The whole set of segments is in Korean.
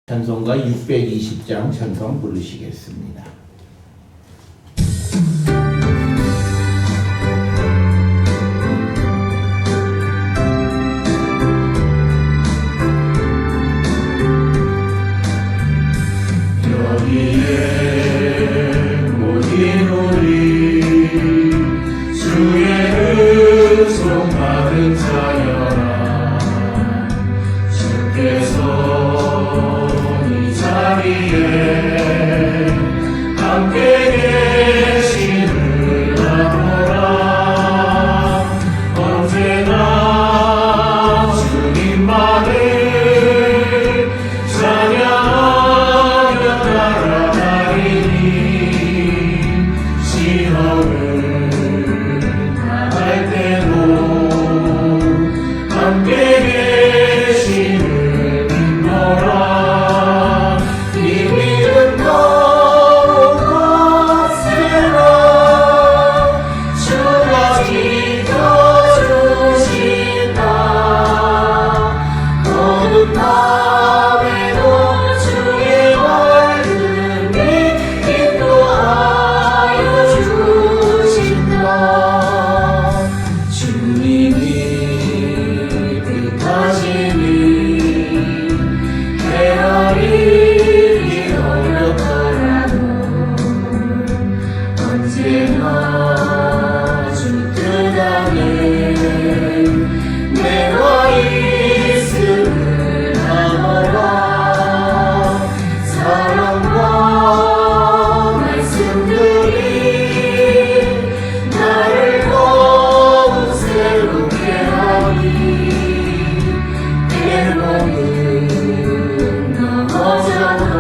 찬송가 620장 찬송 부르시겠습니다. 여기에 모인 우리 주의 은총 받은 자여라. 주께서 이 자리에 함께 계시는 아노라. 언제나 주님만을 찬양하며 따라가리니 시험을 당할 때도 함께 계시는 인노라. 이 믿음 더욱 세라. 주가 지켜주신다. 어둠 밤에도 주의 말씀이 인도하여 주신다. 주님이 뜻하시니 헤아리기 어렵더라도 언제나 주 뜻 안에 내가 있음을 아노라. 사랑과 말씀들이 나를 더욱 새롭게 하니 내 몸은 넘어져도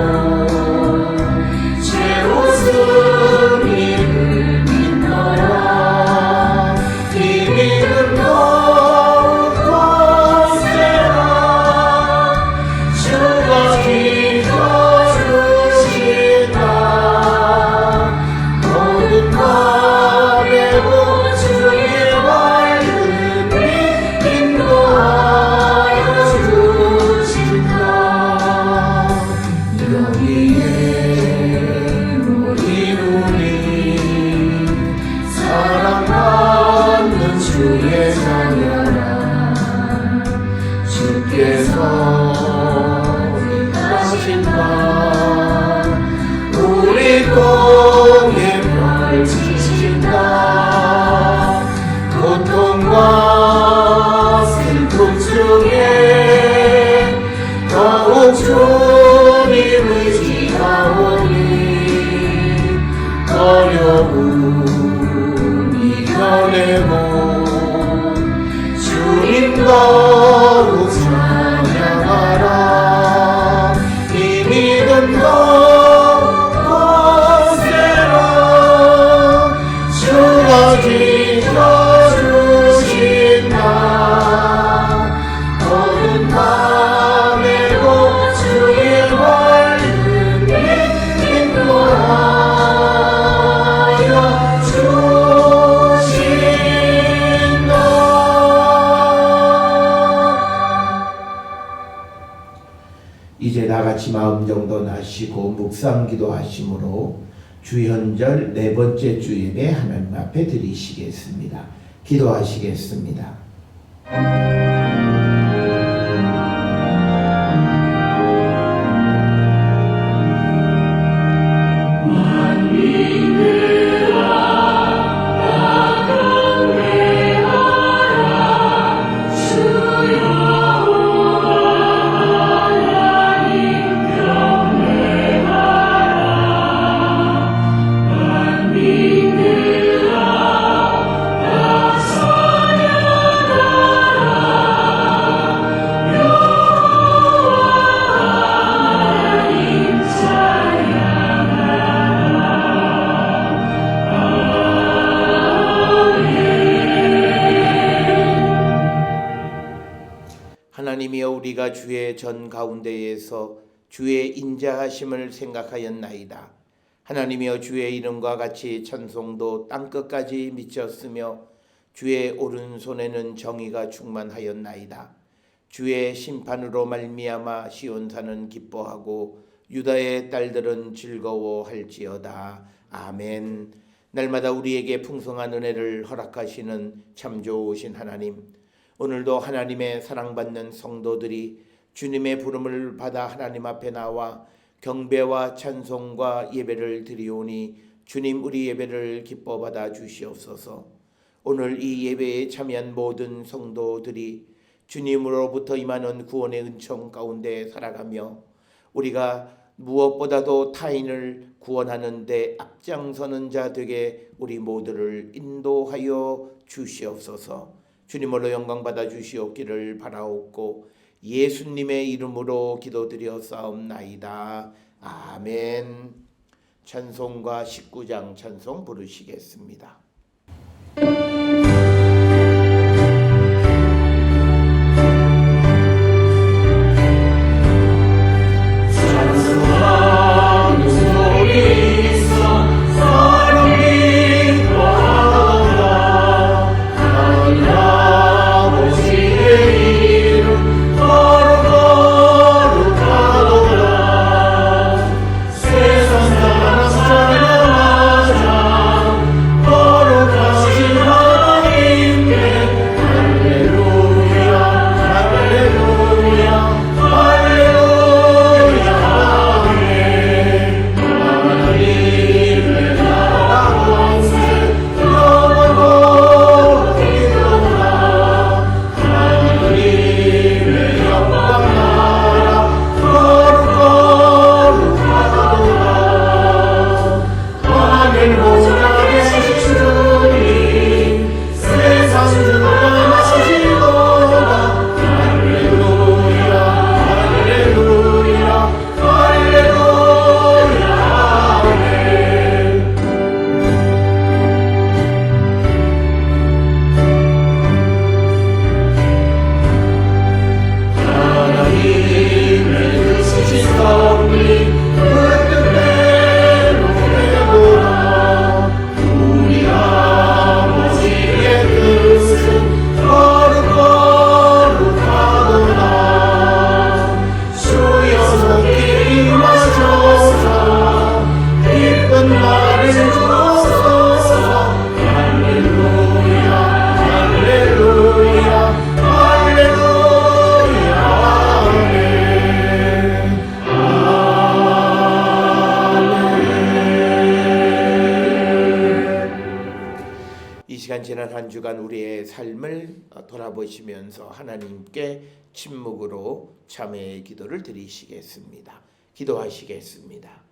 제 웃음이를 믿노라. 이 믿음 더욱 세라. 주가 지켜주신다. 어둠 밤에도 주의 말씀이 인도하여 주신다. 여기에 모인 우리 사랑받는 주의 자녀라. 주께서 뜻하신 바 우리 공에 펼치신다. 고통과 슬픔 중에 더욱 주님 의지하오니 어려움 이겨내고 주님 더욱 찬양하라. 이 믿음 더욱 세라. 주가 지켜주신다. 어둠 밤에도 주의 말씀이 인도하여 주신다. 이제 다같이 마음 정돈하시고 묵상 기도하심으로 주현절 네 번째 주 예배 하나님 앞에 드리시겠습니다. 기도하시겠습니다. 하나님이여, 우리가 주의 전 가운데에서 주의 인자하심을 생각하였나이다. 하나님이여, 주의 이름과 같이 찬송도 땅끝까지 미쳤으며 주의 오른손에는 정의가 충만하였나이다. 주의 심판으로 말미암아 시온산은 기뻐하고 유다의 딸들은 즐거워할지어다. 아멘. 날마다 우리에게 풍성한 은혜를 허락하시는 참 좋으신 하나님, 오늘도 하나님의 사랑받는 성도들이 주님의 부름을 받아 하나님 앞에 나와 경배와 찬송과 예배를 드리오니 주님 우리 예배를 기뻐 받아 주시옵소서. 오늘 이 예배에 참여한 모든 성도들이 주님으로부터 임하는 구원의 은총 가운데 살아가며 우리가 무엇보다도 타인을 구원하는 데 앞장서는 자 되게 우리 모두를 인도하여 주시옵소서. 주님으로 영광 받아 주시옵기를 바라옵고 예수님의 이름으로 기도드렸사옵나이다. 아멘. 찬송가 19장 찬송 부르시겠습니다. 지난 한 주간 우리의 삶을 돌아보시면서 하나님께 침묵으로 참회의 기도를 드리시겠습니다. 기도하시겠습니다.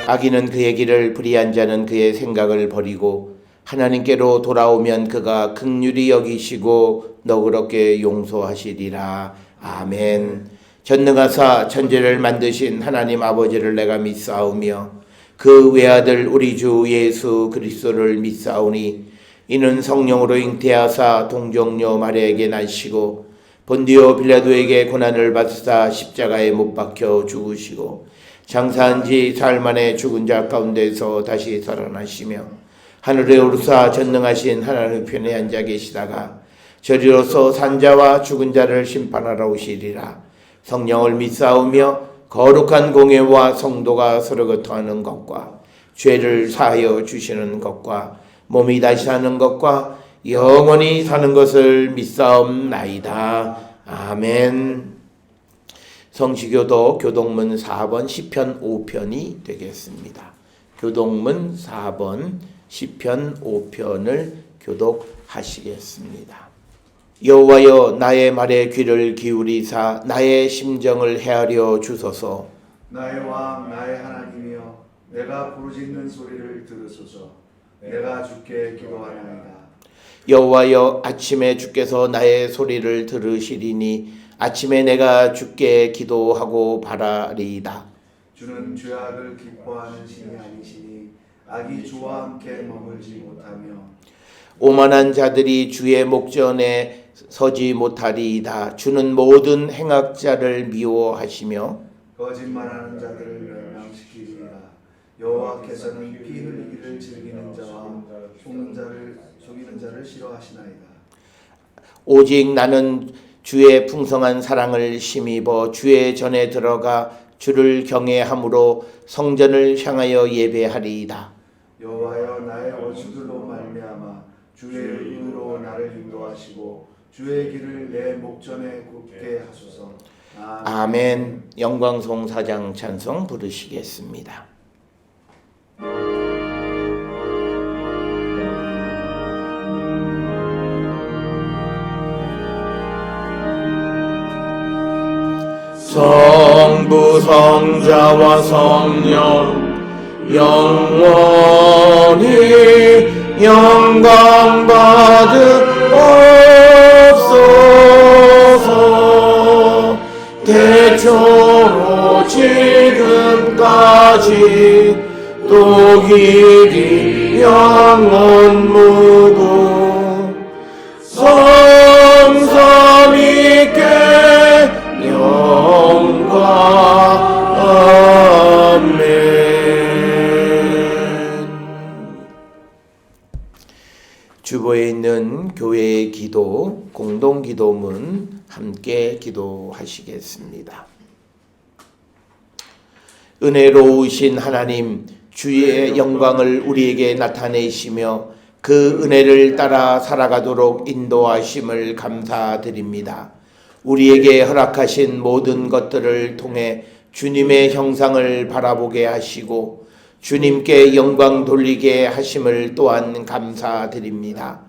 악인은 그의 길을 불의한 자는 그의 생각을 버리고 하나님께로 돌아오면 그가 긍휼히 여기시고 너그럽게 용서하시리라. 아멘. 전능하사 천지를 만드신 하나님 아버지를 내가 믿사오며 그 외아들 우리 주 예수 그리스도를 믿사오니 이는 성령으로 잉태하사 동정녀 마리아에게 나시고 본디오 빌라도에게 고난을 받으사 십자가에 못 박혀 죽으시고 장사한 지 사흘 만에 죽은 자 가운데서 다시 살아나시며 하늘에 오르사 전능하신 하나님 편에 앉아 계시다가 저리로서 산자와 죽은 자를 심판하러 오시리라. 성령을 믿사오며 거룩한 공예와 성도가 서로 교통하는 것과 죄를 사하여 주시는 것과 몸이 다시 사는 것과 영원히 사는 것을 믿사옵나이다. 아멘. 성시교도 교동문 4번 시편 5편이 되겠습니다. 교동문 4번 시편 5편을 교독하시겠습니다. 여호와여 나의 말에 귀를 기울이사 나의 심정을 헤아려 주소서. 나의 왕 나의 하나님이여 내가 부르짖는 소리를 들으소서. 내가 주께 기도하나이다. 여호와여 아침에 주께서 나의 소리를 들으시리니 아침에 내가 주께 기도하고 바라리이다. 주는 죄악을 기뻐하는 신이 아니시니 악이 주와 함께 머물지 못하며 오만한 자들이 주의 목전에 서지 못하리이다. 주는 모든 행악자를 미워하시며 거짓말하는 자들을 멸망시키리이다. 여호와께서는 피 흘리기를 즐기는 자와 속이는 자를 싫어하시나이다. 오직 나는 주의 풍성한 사랑을 힘입어 주의 전에 들어가 주를 경외함으로 성전을 향하여 예배하리이다. 여호와여 나의 원수들로 말미암아 주의 의로 나를 인도하시고 주의 길을 내 목전에 굽게 하소서. 아멘. 영광송 사장 찬송 부르시겠습니다. 성부 성자와 성령 영원히 영광 받으옵소서. 태초로 지금까지 또 길이 영원 무궁 성삼위께 영광. 아멘. 주보에 있는 교회의 기도, 공동기도문 함께 기도하시겠습니다. 은혜로우신 하나님, 주의 영광을 우리에게 나타내시며 그 은혜를 따라 살아가도록 인도하심을 감사드립니다. 우리에게 허락하신 모든 것들을 통해 주님의 형상을 바라보게 하시고 주님께 영광 돌리게 하심을 또한 감사드립니다.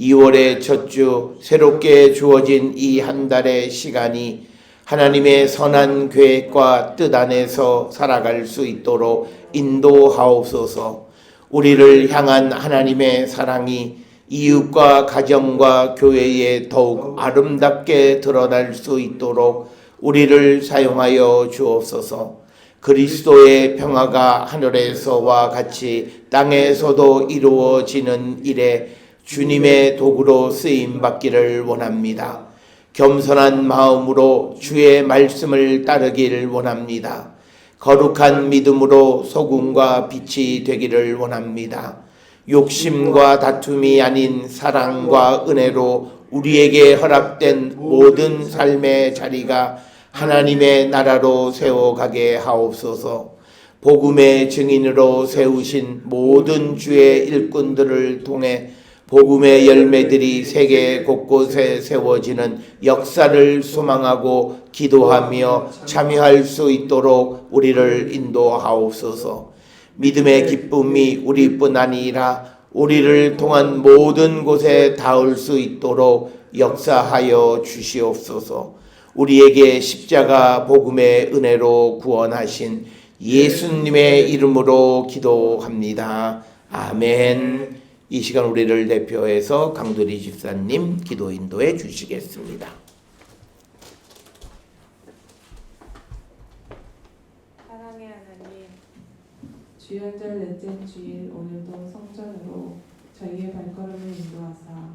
2월의 첫 주 새롭게 주어진 이 한 달의 시간이 하나님의 선한 계획과 뜻 안에서 살아갈 수 있도록 인도하옵소서. 우리를 향한 하나님의 사랑이 이웃과 가정과 교회에 더욱 아름답게 드러날 수 있도록 우리를 사용하여 주옵소서. 그리스도의 평화가 하늘에서와 같이 땅에서도 이루어지는 일에 주님의 도구로 쓰임 받기를 원합니다. 겸손한 마음으로 주의 말씀을 따르기를 원합니다. 거룩한 믿음으로 소금과 빛이 되기를 원합니다. 욕심과 다툼이 아닌 사랑과 은혜로 우리에게 허락된 모든 삶의 자리가 하나님의 나라로 세워가게 하옵소서. 복음의 증인으로 세우신 모든 주의 일꾼들을 통해 복음의 열매들이 세계 곳곳에 세워지는 역사를 소망하고 기도하며 참여할 수 있도록 우리를 인도하옵소서. 믿음의 기쁨이 우리뿐 아니라 우리를 통한 모든 곳에 닿을 수 있도록 역사하여 주시옵소서. 우리에게 십자가 복음의 은혜로 구원하신 예수님의 이름으로 기도합니다. 아멘. 이 시간 우리를 대표해서 강두리 집사님 기도 인도해 주시겠습니다. 사랑의 하나님, 주연절 넷째 주일 오늘도 성전으로 저희의 발걸음을 인도하사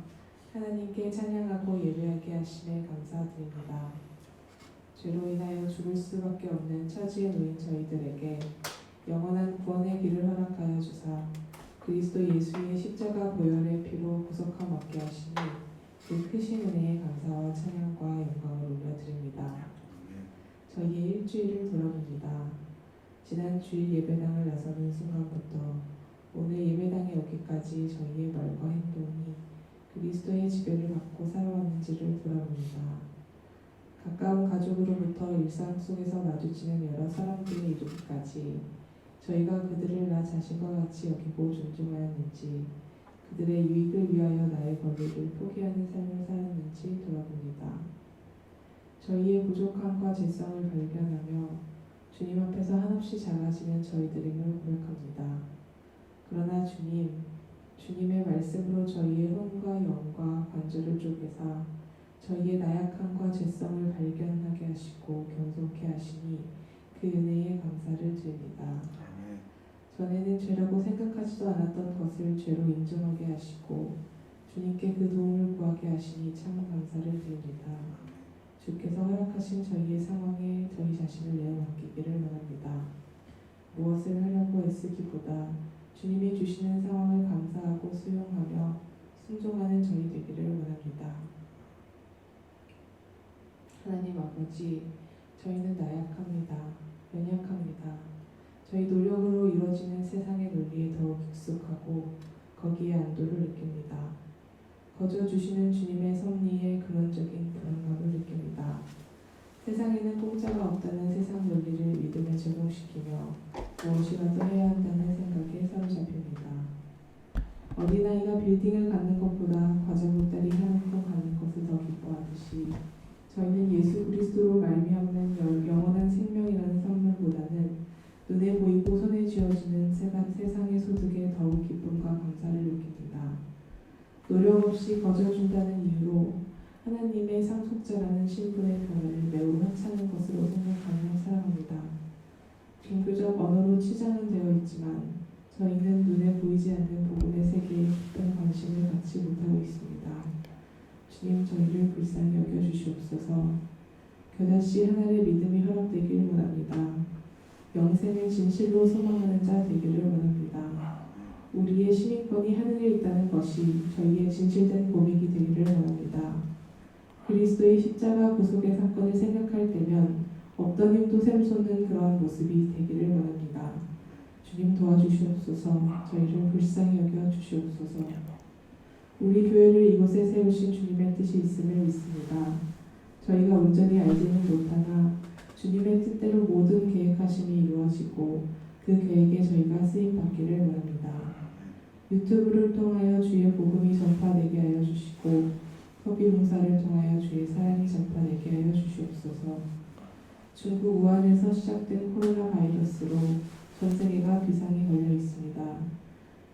하나님께 찬양하고 예배하게 하심에 감사드립니다. 죄로 인하여 죽을 수밖에 없는 처지에 놓인 저희들에게 영원한 구원의 길을 허락하여 주사 그리스도 예수의 십자가 보혈의 피로 구속함 얻게 하시니 그 크신 은혜에 감사와 찬양과 영광을 올려드립니다. 저희의 일주일을 돌아봅니다. 지난 주일 예배당을 나서는 순간부터 오늘 예배당에 오기까지 저희의 말과 행동이 그리스도의 지배를 받고 살아왔는지를 돌아봅니다. 가까운 가족으로부터 일상 속에서 마주치는 여러 사람들에 이르기까지 저희가 그들을 나 자신과 같이 여기고 존중하였는지, 그들의 유익을 위하여 나의 권리를 포기하는 삶을 살았는지 돌아봅니다. 저희의 부족함과 죄성을 발견하며 주님 앞에서 한없이 작아지는 저희들임을 고백합니다. 그러나 주님의 말씀으로 저희의 혼과 영과 관절을 쪼개사 저희의 나약함과 죄성을 발견하게 하시고 겸손케 하시니 그 은혜에 감사를 드립니다. 전에는 죄라고 생각하지도 않았던 것을 죄로 인정하게 하시고 주님께 그 도움을 구하게 하시니 참 감사를 드립니다. 주께서 허락하신 저희의 상황에 저희 자신을 내어맡기기를 원합니다. 무엇을 하려고 애쓰기보다 주님이 주시는 상황을 감사하고 수용하며 순종하는 저희 되기를 원합니다. 하나님 아버지, 저희는 나약합니다. 연약합니다. 저희 노력으로 이루어지는 세상의 논리에 더욱 익숙하고 거기에 안도를 느낍니다. 거저 주시는 주님의 섭리에 근원적인 불안감을 느낍니다. 세상에는 공짜가 없다는 세상 논리를 믿음에 적용시키며 무엇이라도 해야 한다는 생각에 사로잡힙니다. 어린아이가 빌딩을 갖는 것보다 과자 보따리 한 통 갖는 것을 더 기뻐하듯이 저희는 예수 그리스도로 말미암는 영원한 생명이라는 선물보다는 눈에 보이고 손에 쥐어지는 세상의 소득에 더욱 기쁨과 감사를 느낍니다. 노력 없이 거저준다는 이유로 하나님의 상속자라는 신분의 변화를 매우 하찮은 것으로 생각하며 살아갑니다. 종교적 언어로 치장은 되어 있지만 저희는 눈에 보이지 않는 복음의 세계에 깊은 관심을 갖지 못하고 있습니다. 주님, 저희를 불쌍히 여겨주시옵소서. 겨자씨 하나의 믿음이 허락되길 원합니다. 영생을 진실로 소망하는 자 되기를 원합니다. 우리의 시민권이 하늘에 있다는 것이 저희의 진실된 고백이 되기를 원합니다. 그리스도의 십자가 구속의 사건을 생각할 때면 없던 힘도 샘솟는 그러한 모습이 되기를 원합니다. 주님 도와주시옵소서. 저희를 불쌍히 여겨 주시옵소서. 우리 교회를 이곳에 세우신 주님의 뜻이 있음을 믿습니다. 저희가 온전히 알지는 못하나 주님의 뜻대로 모든 계획하심이 이루어지고 그 계획에 저희가 쓰임받기를 원합니다. 유튜브를 통하여 주의 복음이 전파되게 하여 주시고 협의 봉사를 통하여 주의 사랑이 전파되게 하여 주시옵소서. 중국 우한에서 시작된 코로나 바이러스로 전 세계가 비상이 걸려 있습니다.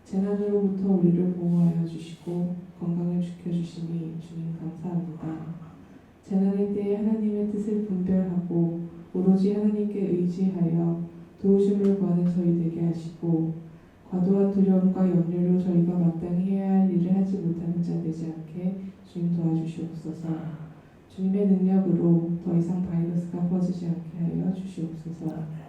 재난으로부터 우리를 보호하여 주시고 건강을 지켜주시니 주님 감사합니다. 재난의 때에 하나님의 뜻을 분별하고 오로지 하나님께 의지하여 도우심을 구하는 저희 되게 하시고 과도한 두려움과 염려로 저희가 마땅히 해야 할 일을 하지 못하는 자 되지 않게 주님 도와주시옵소서. 주님의 능력으로 더 이상 바이러스가 퍼지지 않게 하여 주시옵소서.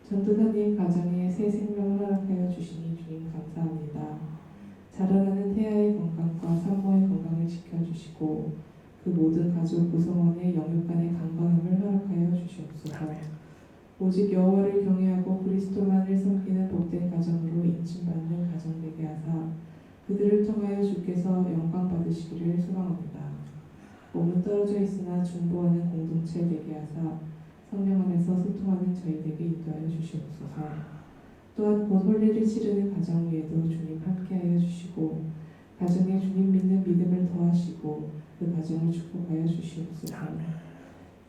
전도사님 가정에 새 생명을 허락하여 주시니 주님 감사합니다. 자라나는 태아의 건강과 산모의 건강을 지켜주시고 그 모든 가족 구성원의 영육 간의 강건함을 허락하여 주시옵소서. 오직 여호와를 경외하고 그리스도만을 섬기는 복된 가정으로 인침받는 가정 되게 하사 그들을 통하여 주께서 영광 받으시기를 소망합니다. 몸은 떨어져 있으나 중보하는 공동체 되게 하사 성령 안에서 소통하는 저희에게 인도하여 주시옵소서. 또한 곧 혼례를 치르는 가정 위에도 주님 함께하여 주시고 가정에 주님 믿는 믿음을 더하시고 그 가정을 축복하여 주시옵소서.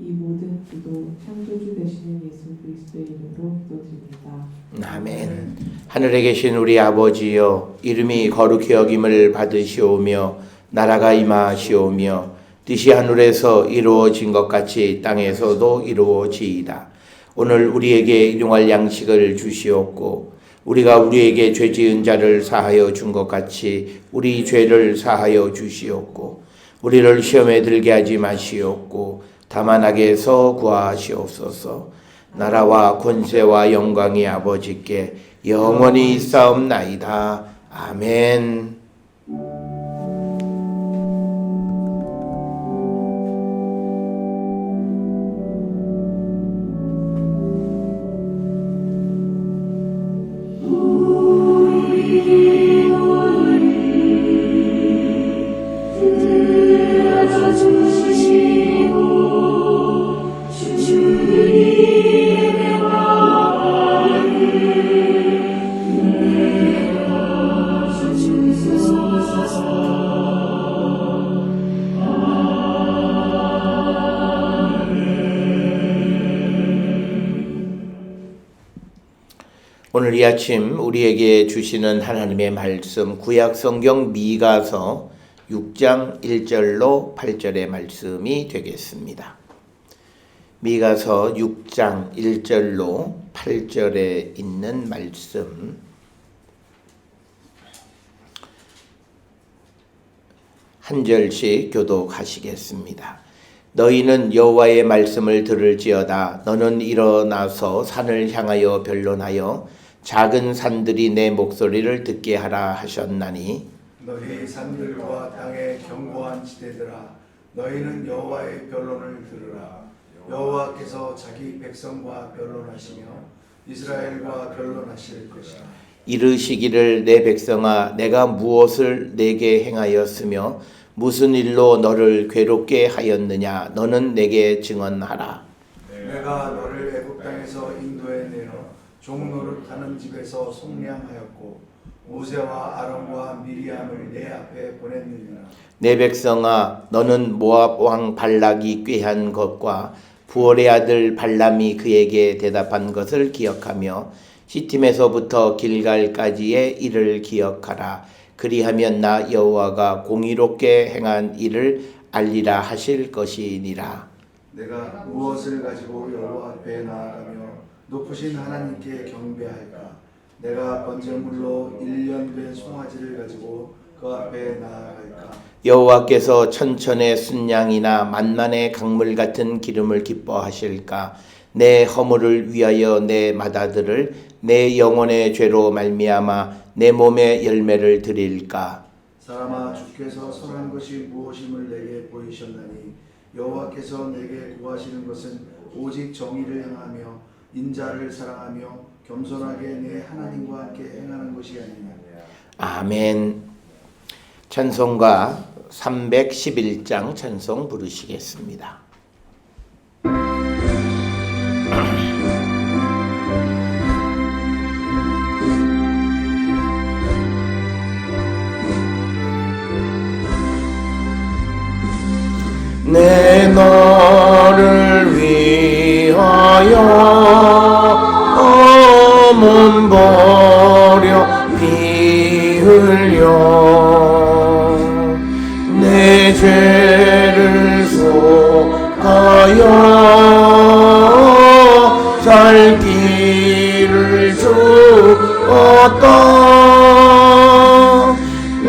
이 모든 기도 창조주 되시는 예수 그리스도의 이름으로 기도드립니다. 아멘. 하늘에 계신 우리 아버지여, 이름이 거룩히 여김을 받으시오며 나라가 임하시오며 뜻이 하늘에서 이루어진 것 같이 땅에서도 이루어지이다. 오늘 우리에게 일용할 양식을 주시옵고 우리가 우리에게 죄 지은 자를 사하여 준 것 같이 우리 죄를 사하여 주시옵고 우리를 시험에 들게 하지 마시옵고 다만 악에서 구하시옵소서. 나라와 권세와 영광이 아버지께 영원히 있사옵나이다. 아멘. 오늘 이 아침 우리에게 주시는 하나님의 말씀 구약 성경 미가서 6장 1절로 8절의 말씀이 되겠습니다. 미가서 6장 1절로 8절에 있는 말씀 한 절씩 교독하시겠습니다. 너희는 여호와의 말씀을 들을지어다. 너는 일어나서 산을 향하여 변론하여 작은 산들이 내 목소리를 듣게 하라 하셨나니 너희 산들과 땅의 견고한 지대들아 너희는 여호와의 변론을 들으라. 여호와께서 자기 백성과 변론하시며 이스라엘과 변론하실 것이라. 이르시기를 내 백성아 내가 무엇을 내게 행하였으며 무슨 일로 너를 괴롭게 하였느냐 너는 내게 증언하라. 내가 너를 애굽 땅에서 인도해 내어 종노릇하는 집에서 속량하였고 모세와 아론과 미리암을 내 앞에 보냈느니라. 내 백성아 너는 모압 왕 발락이 꾀한 것과 부올의 아들 발람이 그에게 대답한 것을 기억하며 시팀에서부터 길갈까지의 일을 기억하라. 그리하면 나 여호와가 공의롭게 행한 일을 알리라 하실 것이니라. 내가 무엇을 가지고 여호와 앞에 나아가며 높으신 하나님께 경배할까? 내가 번제물로 1년 된 송아지를 가지고 그 앞에 나아갈까? 여호와께서 천천의 순양이나 만만의 강물 같은 기름을 기뻐하실까? 내 허물을 위하여 내 맏아들을 내 영혼의 죄로 말미암아 내 몸의 열매를 드릴까? 사람아 주께서 선한 것이 무엇임을 내게 보이셨나니 여호와께서 내게 구하시는 것은 오직 정의를 행하며 인자를 사랑하며 겸손하게 내 하나님과 함께 행하는 것이 아니냐. 아멘. 찬송가 311장 찬송 부르시겠습니다. 내 너를 위하여 몸 버려 피 흘려 내 죄를 속하여 살 길을 주었다.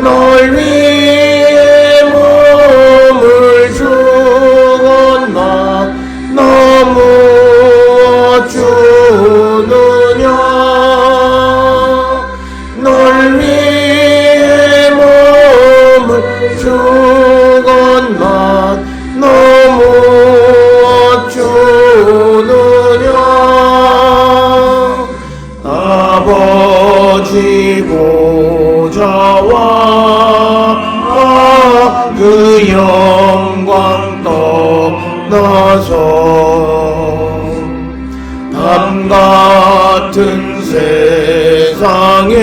널 위해 몸을 주었나 너무 주느냐. 널 위해 몸을 주었나 너무 주느냐. 아버지 보좌와 그 영광 떠나서 밤 같은 세상에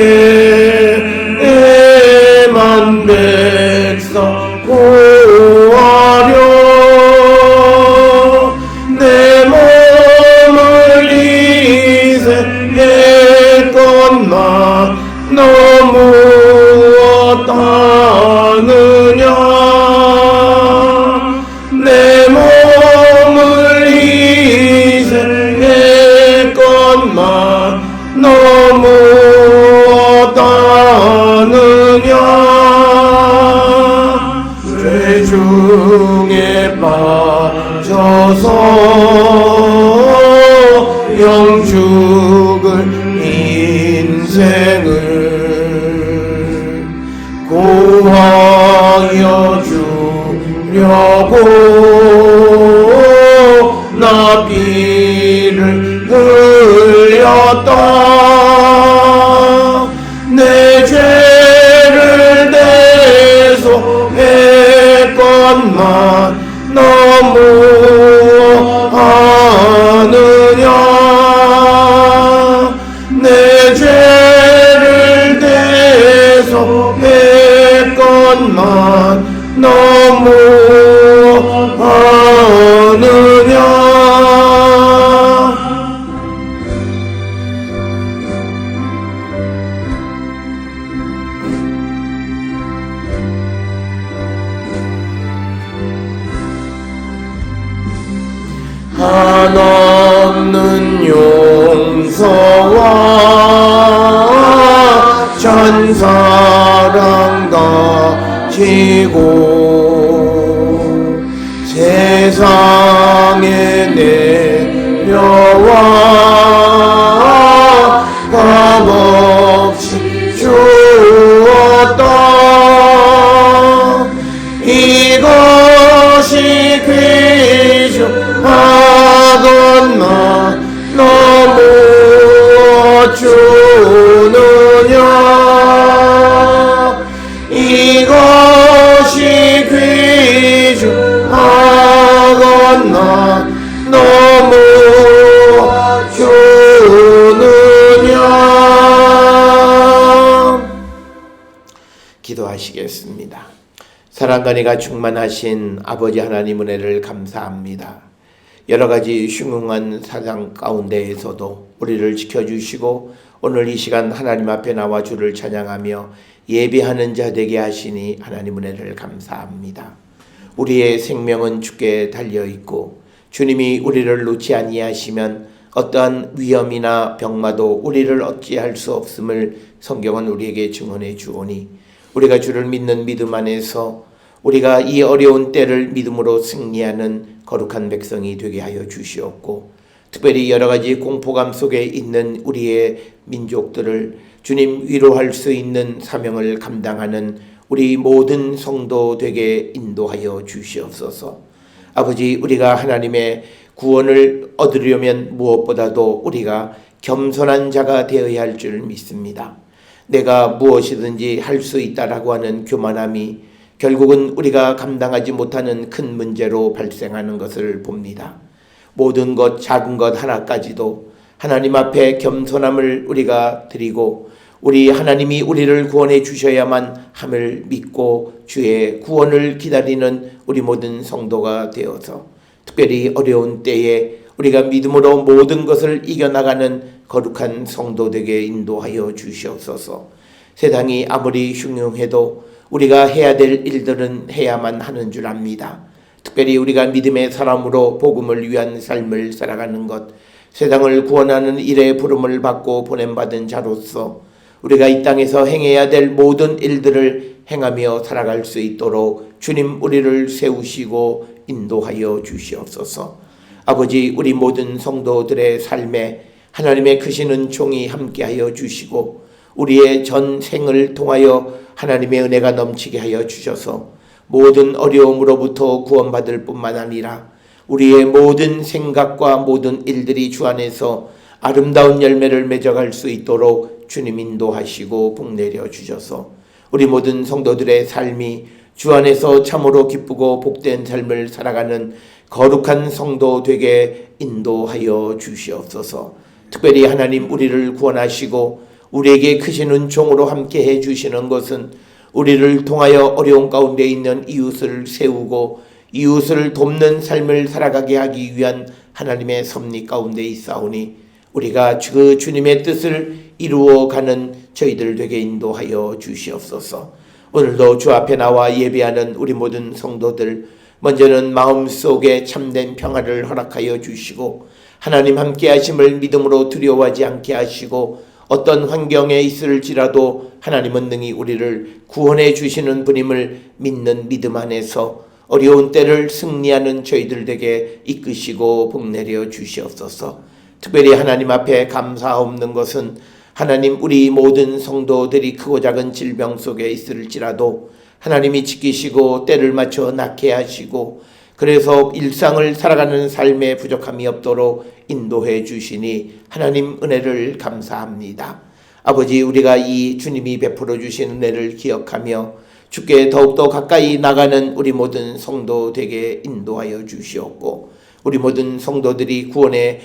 애만 백성 구하려 내 몸을 희생했건만 너무 어떠느냐. 내 몸을 희생했건만 너무 어떠느냐. 죄 중에 빠져서 영죽을 인생을 구하여 주려고 나 피를 흘렸다. 내 죄를 대속했건만 너무 하느냐. 내 죄를 대속했건만 너무 하느냐. 지고 세상에 내려와 값없이 주었다. 이것이 귀중하건 나 너무 주느냐. 이것이 귀중하건 나 너무 주느냐. 기도하시겠습니다. 사랑과 은혜가 충만하신 아버지 하나님 은혜를 감사합니다. 여러 가지 흉흉한 사상 가운데에서도 우리를 지켜주시고 오늘 이 시간 하나님 앞에 나와 주를 찬양하며 예배하는 자 되게 하시니 하나님 은혜를 감사합니다. 우리의 생명은 주께 달려있고 주님이 우리를 놓지 아니하시면 어떠한 위험이나 병마도 우리를 어찌할 수 없음을 성경은 우리에게 증언해 주오니 우리가 주를 믿는 믿음 안에서 우리가 이 어려운 때를 믿음으로 승리하는 거룩한 백성이 되게 하여 주시옵고 특별히 여러 가지 공포감 속에 있는 우리의 민족들을 주님 위로할 수 있는 사명을 감당하는 우리 모든 성도 되게 인도하여 주시옵소서. 아버지, 우리가 하나님의 구원을 얻으려면 무엇보다도 우리가 겸손한 자가 되어야 할 줄 믿습니다. 내가 무엇이든지 할 수 있다라고 하는 교만함이 결국은 우리가 감당하지 못하는 큰 문제로 발생하는 것을 봅니다. 모든 것, 작은 것 하나까지도 하나님 앞에 겸손함을 우리가 드리고 우리 하나님이 우리를 구원해 주셔야만 함을 믿고 주의 구원을 기다리는 우리 모든 성도가 되어서 특별히 어려운 때에 우리가 믿음으로 모든 것을 이겨나가는 거룩한 성도되게 인도하여 주시옵소서. 세상이 아무리 흉흉해도 우리가 해야 될 일들은 해야만 하는 줄 압니다. 특별히 우리가 믿음의 사람으로 복음을 위한 삶을 살아가는 것, 세상을 구원하는 일에 부름을 받고 보냄받은 자로서 우리가 이 땅에서 행해야 될 모든 일들을 행하며 살아갈 수 있도록 주님 우리를 세우시고 인도하여 주시옵소서. 아버지, 우리 모든 성도들의 삶에 하나님의 크신 은총이 함께하여 주시고 우리의 전생을 통하여 하나님의 은혜가 넘치게 하여 주셔서 모든 어려움으로부터 구원받을 뿐만 아니라 우리의 모든 생각과 모든 일들이 주 안에서 아름다운 열매를 맺어갈 수 있도록 주님 인도하시고 복내려 주셔서 우리 모든 성도들의 삶이 주 안에서 참으로 기쁘고 복된 삶을 살아가는 거룩한 성도 되게 인도하여 주시옵소서. 특별히 하나님 우리를 구원하시고 우리에게 크신 은총으로 함께해 주시는 것은 우리를 통하여 어려운 가운데 있는 이웃을 세우고 이웃을 돕는 삶을 살아가게 하기 위한 하나님의 섭리 가운데 있사오니 우리가 그 주님의 뜻을 이루어가는 저희들 되게 인도하여 주시옵소서. 오늘도 주 앞에 나와 예배하는 우리 모든 성도들 먼저는 마음속에 참된 평화를 허락하여 주시고 하나님 함께 하심을 믿음으로 두려워하지 않게 하시고 어떤 환경에 있을지라도 하나님은 능히 우리를 구원해 주시는 분임을 믿는 믿음 안에서 어려운 때를 승리하는 저희들에게 이끄시고 복내려 주시옵소서. 특별히 하나님 앞에 감사없는 것은 하나님 우리 모든 성도들이 크고 작은 질병 속에 있을지라도 하나님이 지키시고 때를 맞춰 낫게 하시고 그래서 일상을 살아가는 삶에 부족함이 없도록 인도해 주시니 하나님 은혜를 감사합니다. 아버지, 우리가 이 주님이 베풀어 주신 은혜를 기억하며 주께 더욱더 가까이 나가는 우리 모든 성도 되게 인도하여 주시옵고 우리 모든 성도들이 구원의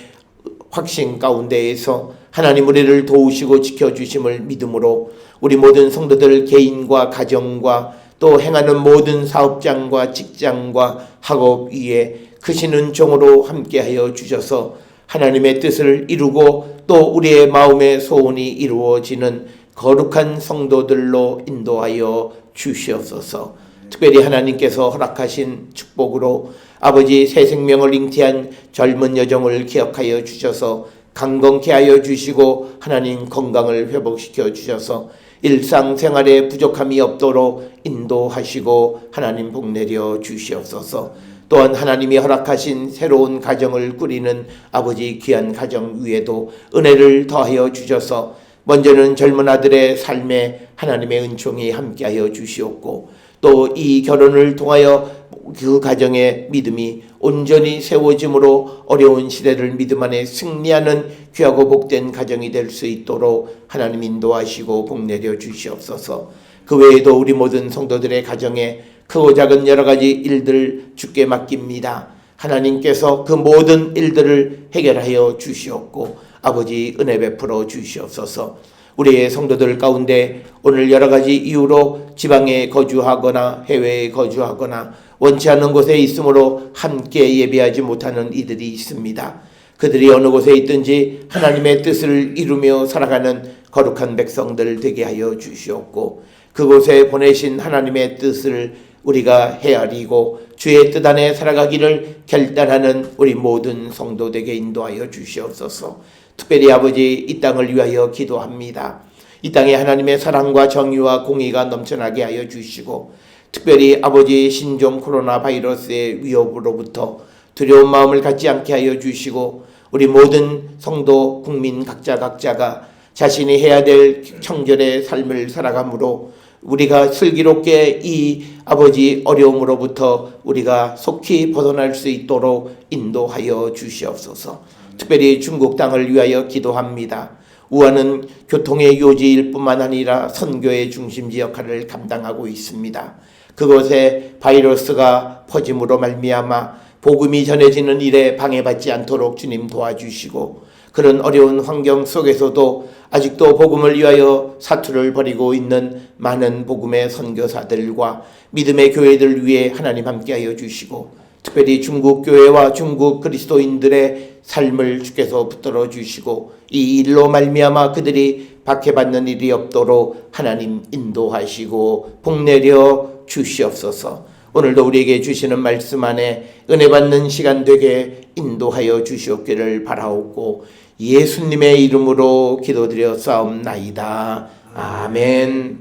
확신 가운데에서 하나님 우리를 도우시고 지켜주심을 믿음으로 우리 모든 성도들 개인과 가정과 또 행하는 모든 사업장과 직장과 학업 위에 크신 은총으로 함께하여 주셔서 하나님의 뜻을 이루고 또 우리의 마음의 소원이 이루어지는 거룩한 성도들로 인도하여 주시옵소서. 특별히 하나님께서 허락하신 축복으로 아버지 새 생명을 잉태한 젊은 여정을 기억하여 주셔서 강건케 하여 주시고 하나님 건강을 회복시켜 주셔서 일상생활에 부족함이 없도록 인도하시고 하나님 복내려 주시옵소서. 또한 하나님이 허락하신 새로운 가정을 꾸리는 아버지 귀한 가정 위에도 은혜를 더하여 주셔서 먼저는 젊은 아들의 삶에 하나님의 은총이 함께하여 주시옵고 또 이 결혼을 통하여 그 가정의 믿음이 온전히 세워짐으로 어려운 시대를 믿음 안에 승리하는 귀하고 복된 가정이 될 수 있도록 하나님 인도하시고 복내려 주시옵소서. 그 외에도 우리 모든 성도들의 가정에 크고 작은 여러 가지 일들 주께 맡깁니다. 하나님께서 그 모든 일들을 해결하여 주시옵고 아버지 은혜 베풀어 주시옵소서. 우리의 성도들 가운데 오늘 여러 가지 이유로 지방에 거주하거나 해외에 거주하거나 원치 않는 곳에 있으므로 함께 예배하지 못하는 이들이 있습니다. 그들이 어느 곳에 있든지 하나님의 뜻을 이루며 살아가는 거룩한 백성들 되게 하여 주시옵고 그곳에 보내신 하나님의 뜻을 우리가 헤아리고 주의 뜻 안에 살아가기를 결단하는 우리 모든 성도들에게 인도하여 주시옵소서. 특별히 아버지 이 땅을 위하여 기도합니다. 이 땅에 하나님의 사랑과 정의와 공의가 넘쳐나게 하여 주시고 특별히 아버지 신종 코로나 바이러스의 위협으로부터 두려운 마음을 갖지 않게 하여 주시고 우리 모든 성도 국민 각자가 자신이 해야 될 청결의 삶을 살아가므로 우리가 슬기롭게 이 아버지 어려움으로부터 우리가 속히 벗어날 수 있도록 인도하여 주시옵소서. 특별히 중국 땅을 위하여 기도합니다. 우한은 교통의 요지일 뿐만 아니라 선교의 중심지 역할을 감당하고 있습니다. 그곳에 바이러스가 퍼짐으로 말미암아 복음이 전해지는 일에 방해받지 않도록 주님 도와주시고 그런 어려운 환경 속에서도 아직도 복음을 위하여 사투를 벌이고 있는 많은 복음의 선교사들과 믿음의 교회들 위해 하나님 함께하여 주시고 특별히 중국 교회와 중국 그리스도인들의 삶을 주께서 붙들어 주시고 이 일로 말미암아 그들이 박해받는 일이 없도록 하나님 인도하시고 복내려 주시옵소서. 오늘도 우리에게 주시는 말씀 안에 은혜 받는 시간 되게 인도하여 주시옵기를 바라옵고 예수님의 이름으로 기도드려 싸움나이다. 아멘.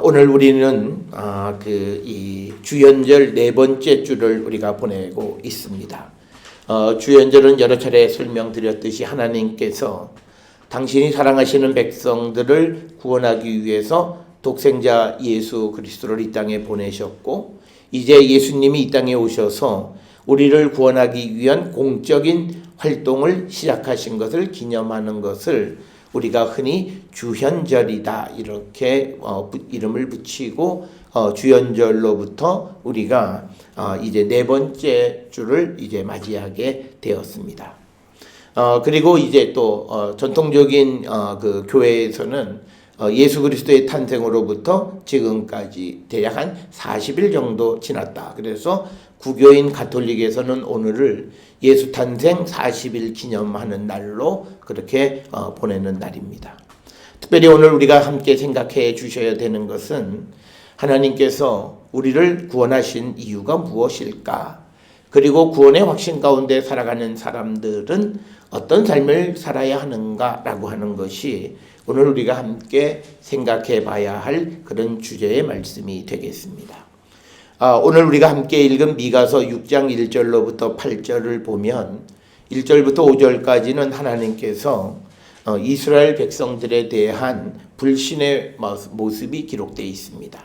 오늘 우리는 이 주연절 네 번째 주를 우리가 보내고 있습니다. 주연절은 여러 차례 설명드렸듯이 하나님께서 당신이 사랑하시는 백성들을 구원하기 위해서 독생자 예수 그리스도를 이 땅에 보내셨고 이제 예수님이 이 땅에 오셔서 우리를 구원하기 위한 공적인 활동을 시작하신 것을 기념하는 것을 우리가 흔히 주현절이다 이렇게 이름을 붙이고 주연절로부터 우리가 이제 네 번째 주를 이제 맞이하게 되었습니다. 그리고 이제 또 전통적인 그 교회에서는 예수 그리스도의 탄생으로부터 지금까지 대략 한 40일 정도 지났다. 그래서 구교인 가톨릭에서는 오늘을 예수 탄생 40일 기념하는 날로 그렇게 보내는 날입니다. 특별히 오늘 우리가 함께 생각해 주셔야 되는 것은 하나님께서 우리를 구원하신 이유가 무엇일까? 그리고 구원의 확신 가운데 살아가는 사람들은 어떤 삶을 살아야 하는가라고 하는 것이 오늘 우리가 함께 생각해 봐야 할 그런 주제의 말씀이 되겠습니다. 오늘 우리가 함께 읽은 미가서 6장 1절로부터 8절을 보면 1절부터 5절까지는 하나님께서 이스라엘 백성들에 대한 불신의 모습이 기록되어 있습니다.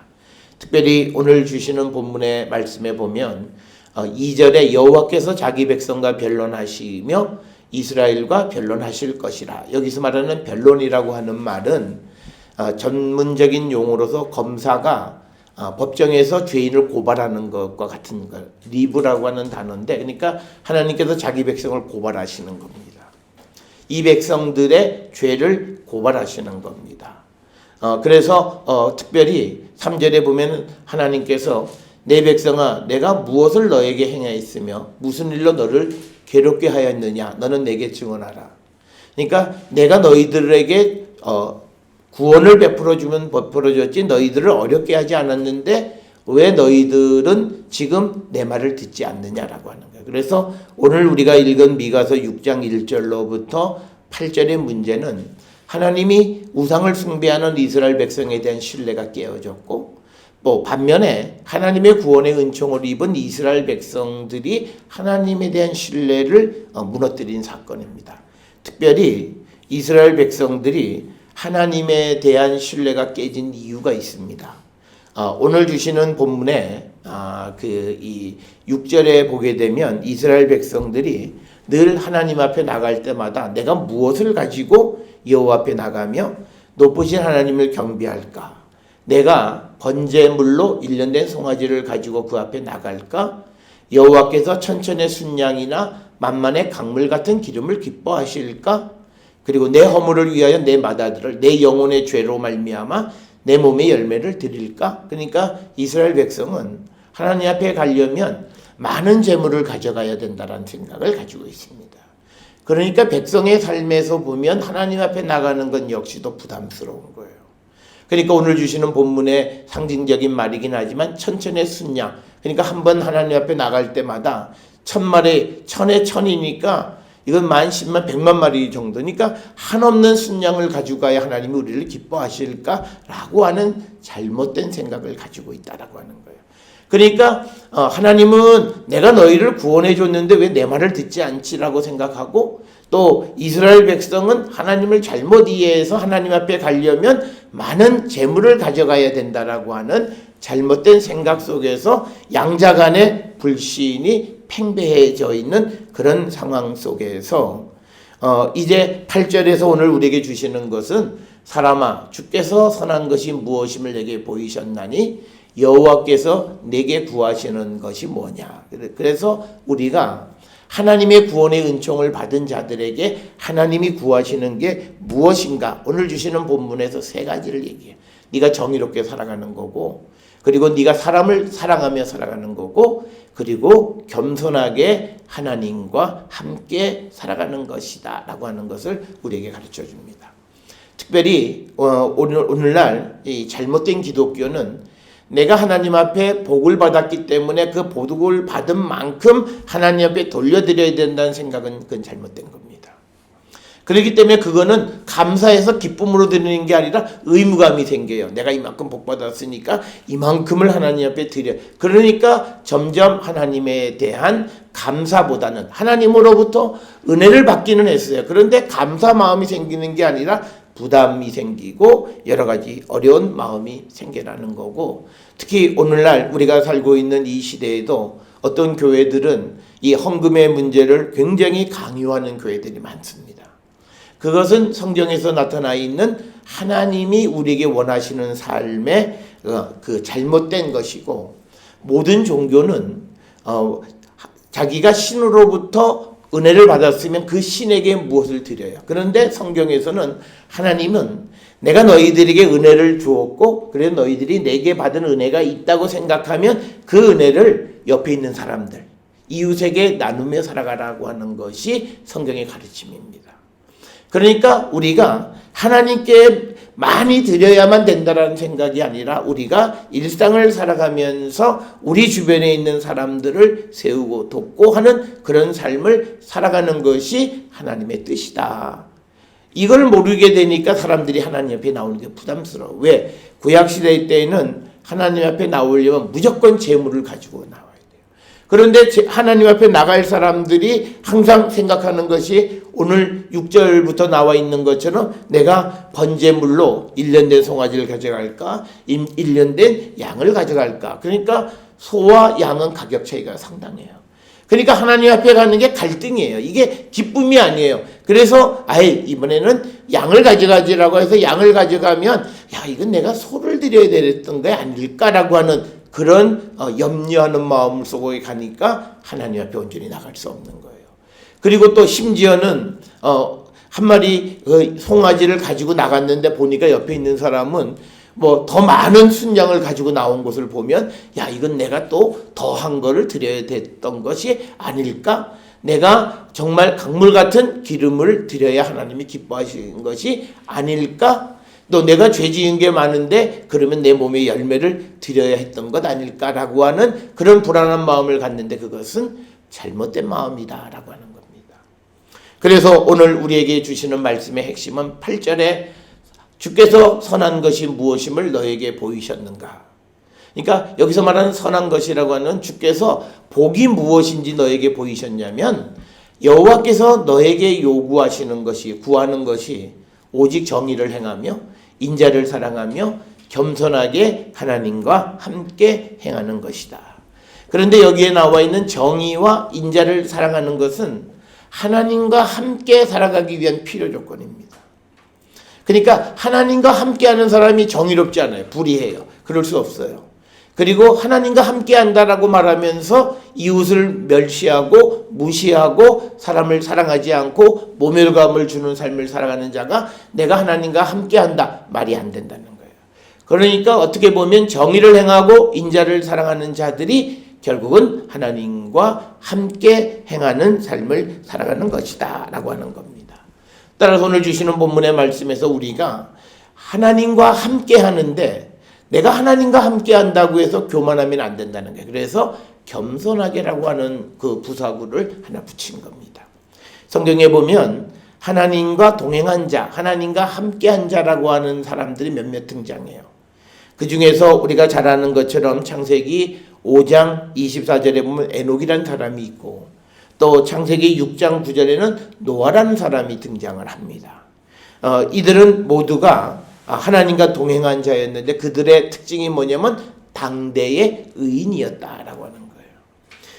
특별히 오늘 주시는 본문의 말씀에 보면 2절에 여호와께서 자기 백성과 변론하시며 이스라엘과 변론하실 것이라. 여기서 말하는 변론이라고 하는 말은 전문적인 용어로서 검사가 법정에서 죄인을 고발하는 것과 같은 것, 리브라고 하는 단어인데, 그러니까 하나님께서 자기 백성을 고발하시는 겁니다. 이 백성들의 죄를 고발하시는 겁니다. 그래서 특별히 3절에 보면 하나님께서 내 백성아 내가 무엇을 너에게 행하였으며 무슨 일로 너를 괴롭게 하였느냐 너는 내게 증언하라. 그러니까 내가 너희들에게 구원을 베풀어주면 베풀어줬지 너희들을 어렵게 하지 않았는데 왜 너희들은 지금 내 말을 듣지 않느냐라고 하는 거예요. 그래서 오늘 우리가 읽은 미가서 6장 1절로부터 8절의 문제는 하나님이 우상을 숭배하는 이스라엘 백성에 대한 신뢰가 깨어졌고, 또 반면에 하나님의 구원의 은총을 입은 이스라엘 백성들이 하나님에 대한 신뢰를 무너뜨린 사건입니다. 특별히 이스라엘 백성들이 하나님에 대한 신뢰가 깨진 이유가 있습니다. 오늘 주시는 본문에 이 6절에 보게 되면 이스라엘 백성들이 늘 하나님 앞에 나갈 때마다 내가 무엇을 가지고 여호와 앞에 나가며 높으신 하나님을 경배할까? 내가 번제물로 일련된 송아지를 가지고 그 앞에 나갈까? 여호와께서 천천의 순양이나 만만의 강물 같은 기름을 기뻐하실까? 그리고 내 허물을 위하여 내 맏아들을 내 영혼의 죄로 말미암아 내 몸의 열매를 드릴까? 그러니까 이스라엘 백성은 하나님 앞에 가려면 많은 재물을 가져가야 된다는 생각을 가지고 있습니다. 그러니까 백성의 삶에서 보면 하나님 앞에 나가는 건 역시도 부담스러운 거예요. 그러니까 오늘 주시는 본문의 상징적인 말이긴 하지만 천천의 순양, 그러니까 한번 하나님 앞에 나갈 때마다 1000마리, 1000에 1000이니까 이건 10,000, 100,000, 100만 마리 정도니까 한없는 순양을 가지고 가야 하나님이 우리를 기뻐하실까라고 하는 잘못된 생각을 가지고 있다라고 하는 거예요. 그러니까 하나님은 내가 너희를 구원해 줬는데 왜 내 말을 듣지 않지라고 생각하고, 또 이스라엘 백성은 하나님을 잘못 이해해서 하나님 앞에 가려면 많은 재물을 가져가야 된다라고 하는 잘못된 생각 속에서 양자 간의 불신이 팽배해져 있는 그런 상황 속에서 이제 8절에서 오늘 우리에게 주시는 것은 사람아 주께서 선한 것이 무엇임을 내게 보이셨나니 여호와께서 내게 구하시는 것이 뭐냐. 그래서 우리가 하나님의 구원의 은총을 받은 자들에게 하나님이 구하시는 게 무엇인가, 오늘 주시는 본문에서 3가지를 얘기해요. 네가 정의롭게 살아가는 거고, 그리고 네가 사람을 사랑하며 살아가는 거고, 그리고 겸손하게 하나님과 함께 살아가는 것이다 라고 하는 것을 우리에게 가르쳐 줍니다. 특별히 오늘날 이 잘못된 기독교는 내가 하나님 앞에 복을 받았기 때문에 그 복을 받은 만큼 하나님 앞에 돌려드려야 된다는 생각은 그건 잘못된 겁니다. 그렇기 때문에 그거는 감사해서 기쁨으로 드리는 게 아니라 의무감이 생겨요. 내가 이만큼 복 받았으니까 이만큼을 하나님 앞에 드려. 그러니까 점점 하나님에 대한 감사보다는 하나님으로부터 은혜를 받기는 했어요. 그런데 감사 마음이 생기는 게 아니라 부담이 생기고 여러 가지 어려운 마음이 생겨나는 거고, 특히 오늘날 우리가 살고 있는 이 시대에도 어떤 교회들은 이 헌금의 문제를 굉장히 강요하는 교회들이 많습니다. 그것은 성경에서 나타나 있는 하나님이 우리에게 원하시는 삶의 그 잘못된 것이고, 모든 종교는 자기가 신으로부터 은혜를 받았으면 그 신에게 무엇을 드려요. 그런데 성경에서는 하나님은 내가 너희들에게 은혜를 주었고, 그래서 너희들이 내게 받은 은혜가 있다고 생각하면 그 은혜를 옆에 있는 사람들, 이웃에게 나누며 살아가라고 하는 것이 성경의 가르침입니다. 그러니까 우리가 하나님께 많이 드려야만 된다는 생각이 아니라 우리가 일상을 살아가면서 우리 주변에 있는 사람들을 세우고 돕고 하는 그런 삶을 살아가는 것이 하나님의 뜻이다. 이걸 모르게 되니까 사람들이 하나님 앞에 나오는 게 부담스러워. 왜? 구약시대 때에는 하나님 앞에 나오려면 무조건 재물을 가지고 나와야 돼요. 그런데 하나님 앞에 나갈 사람들이 항상 생각하는 것이 오늘 6절부터 나와 있는 것처럼 내가 번제물로 1년된 송아지를 가져갈까? 1년된 양을 가져갈까? 그러니까 소와 양은 가격 차이가 상당해요. 그러니까 하나님 앞에 가는 게 갈등이에요. 이게 기쁨이 아니에요. 그래서 이번에는 양을 가져가지라고 해서 양을 가져가면 이건 내가 소를 드려야 되던 게 아닐까라고 하는 그런 염려하는 마음 속에 가니까 하나님 앞에 온전히 나갈 수 없는 거예요. 그리고 또 심지어는 한 마리 송아지를 가지고 나갔는데 보니까 옆에 있는 사람은 뭐 더 많은 순양을 가지고 나온 것을 보면 이건 내가 또 더한 거를 드려야 됐던 것이 아닐까? 내가 정말 강물 같은 기름을 드려야 하나님이 기뻐하시는 것이 아닐까? 또 내가 죄 지은 게 많은데 그러면 내 몸의 열매를 드려야 했던 것 아닐까라고 하는 그런 불안한 마음을 갖는데 그것은 잘못된 마음이다라고 하는 겁니다. 그래서 오늘 우리에게 주시는 말씀의 핵심은 8절에 주께서 선한 것이 무엇임을 너에게 보이셨는가. 그러니까 여기서 말하는 선한 것이라고 하는 주께서 복이 무엇인지 너에게 보이셨냐면 여호와께서 너에게 요구하시는 것이, 구하는 것이 오직 정의를 행하며 인자를 사랑하며 겸손하게 하나님과 함께 행하는 것이다. 그런데 여기에 나와 있는 정의와 인자를 사랑하는 것은 하나님과 함께 살아가기 위한 필요 조건입니다. 그러니까 하나님과 함께하는 사람이 정의롭지 않아요. 불의해요. 그럴 수 없어요. 그리고 하나님과 함께한다라고 말하면서 이웃을 멸시하고 무시하고 사람을 사랑하지 않고 모멸감을 주는 삶을 살아가는 자가 내가 하나님과 함께한다 말이 안 된다는 거예요. 그러니까 어떻게 보면 정의를 행하고 인자를 사랑하는 자들이 결국은 하나님과 함께 행하는 삶을 살아가는 것이다 라고 하는 겁니다. 따라서 오늘 주시는 본문의 말씀에서 우리가 하나님과 함께 하는데 내가 하나님과 함께 한다고 해서 교만하면 안 된다는 거예요. 그래서 겸손하게라고 하는 그 부사구를 하나 붙인 겁니다. 성경에 보면 하나님과 동행한 자, 하나님과 함께한 자라고 하는 사람들이 몇몇 등장해요. 그 중에서 우리가 잘 아는 것처럼 창세기 5장 24절에 보면 에녹이라는 사람이 있고 또 창세기 6장 9절에는 노아라는 사람이 등장을 합니다. 이들은 모두가 하나님과 동행한 자였는데 그들의 특징이 뭐냐면 당대의 의인이었다라고 하는 거예요.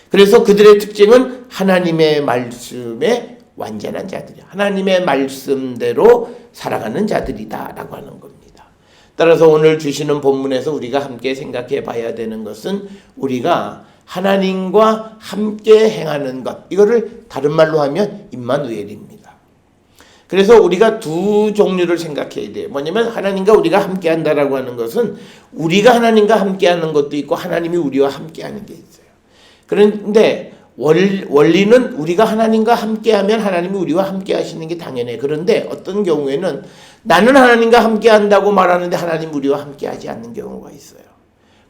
그래서 그들의 특징은 하나님의 말씀에 완전한 자들이야. 하나님의 말씀대로 살아가는 자들이다라고 하는 겁니다. 따라서 오늘 주시는 본문에서 우리가 함께 생각해 봐야 되는 것은 우리가 하나님과 함께 행하는 것, 이거를 다른 말로 하면 임마누엘입니다. 그래서 우리가 두 종류를 생각해야 돼요. 뭐냐면 하나님과 우리가 함께 한다라고 하는 것은 우리가 하나님과 함께 하는 것도 있고 하나님이 우리와 함께 하는 게 있어요. 그런데 원리는 우리가 하나님과 함께 하면 하나님이 우리와 함께 하시는 게 당연해. 그런데 어떤 경우에는 나는 하나님과 함께 한다고 말하는데 하나님 우리와 함께 하지 않는 경우가 있어요.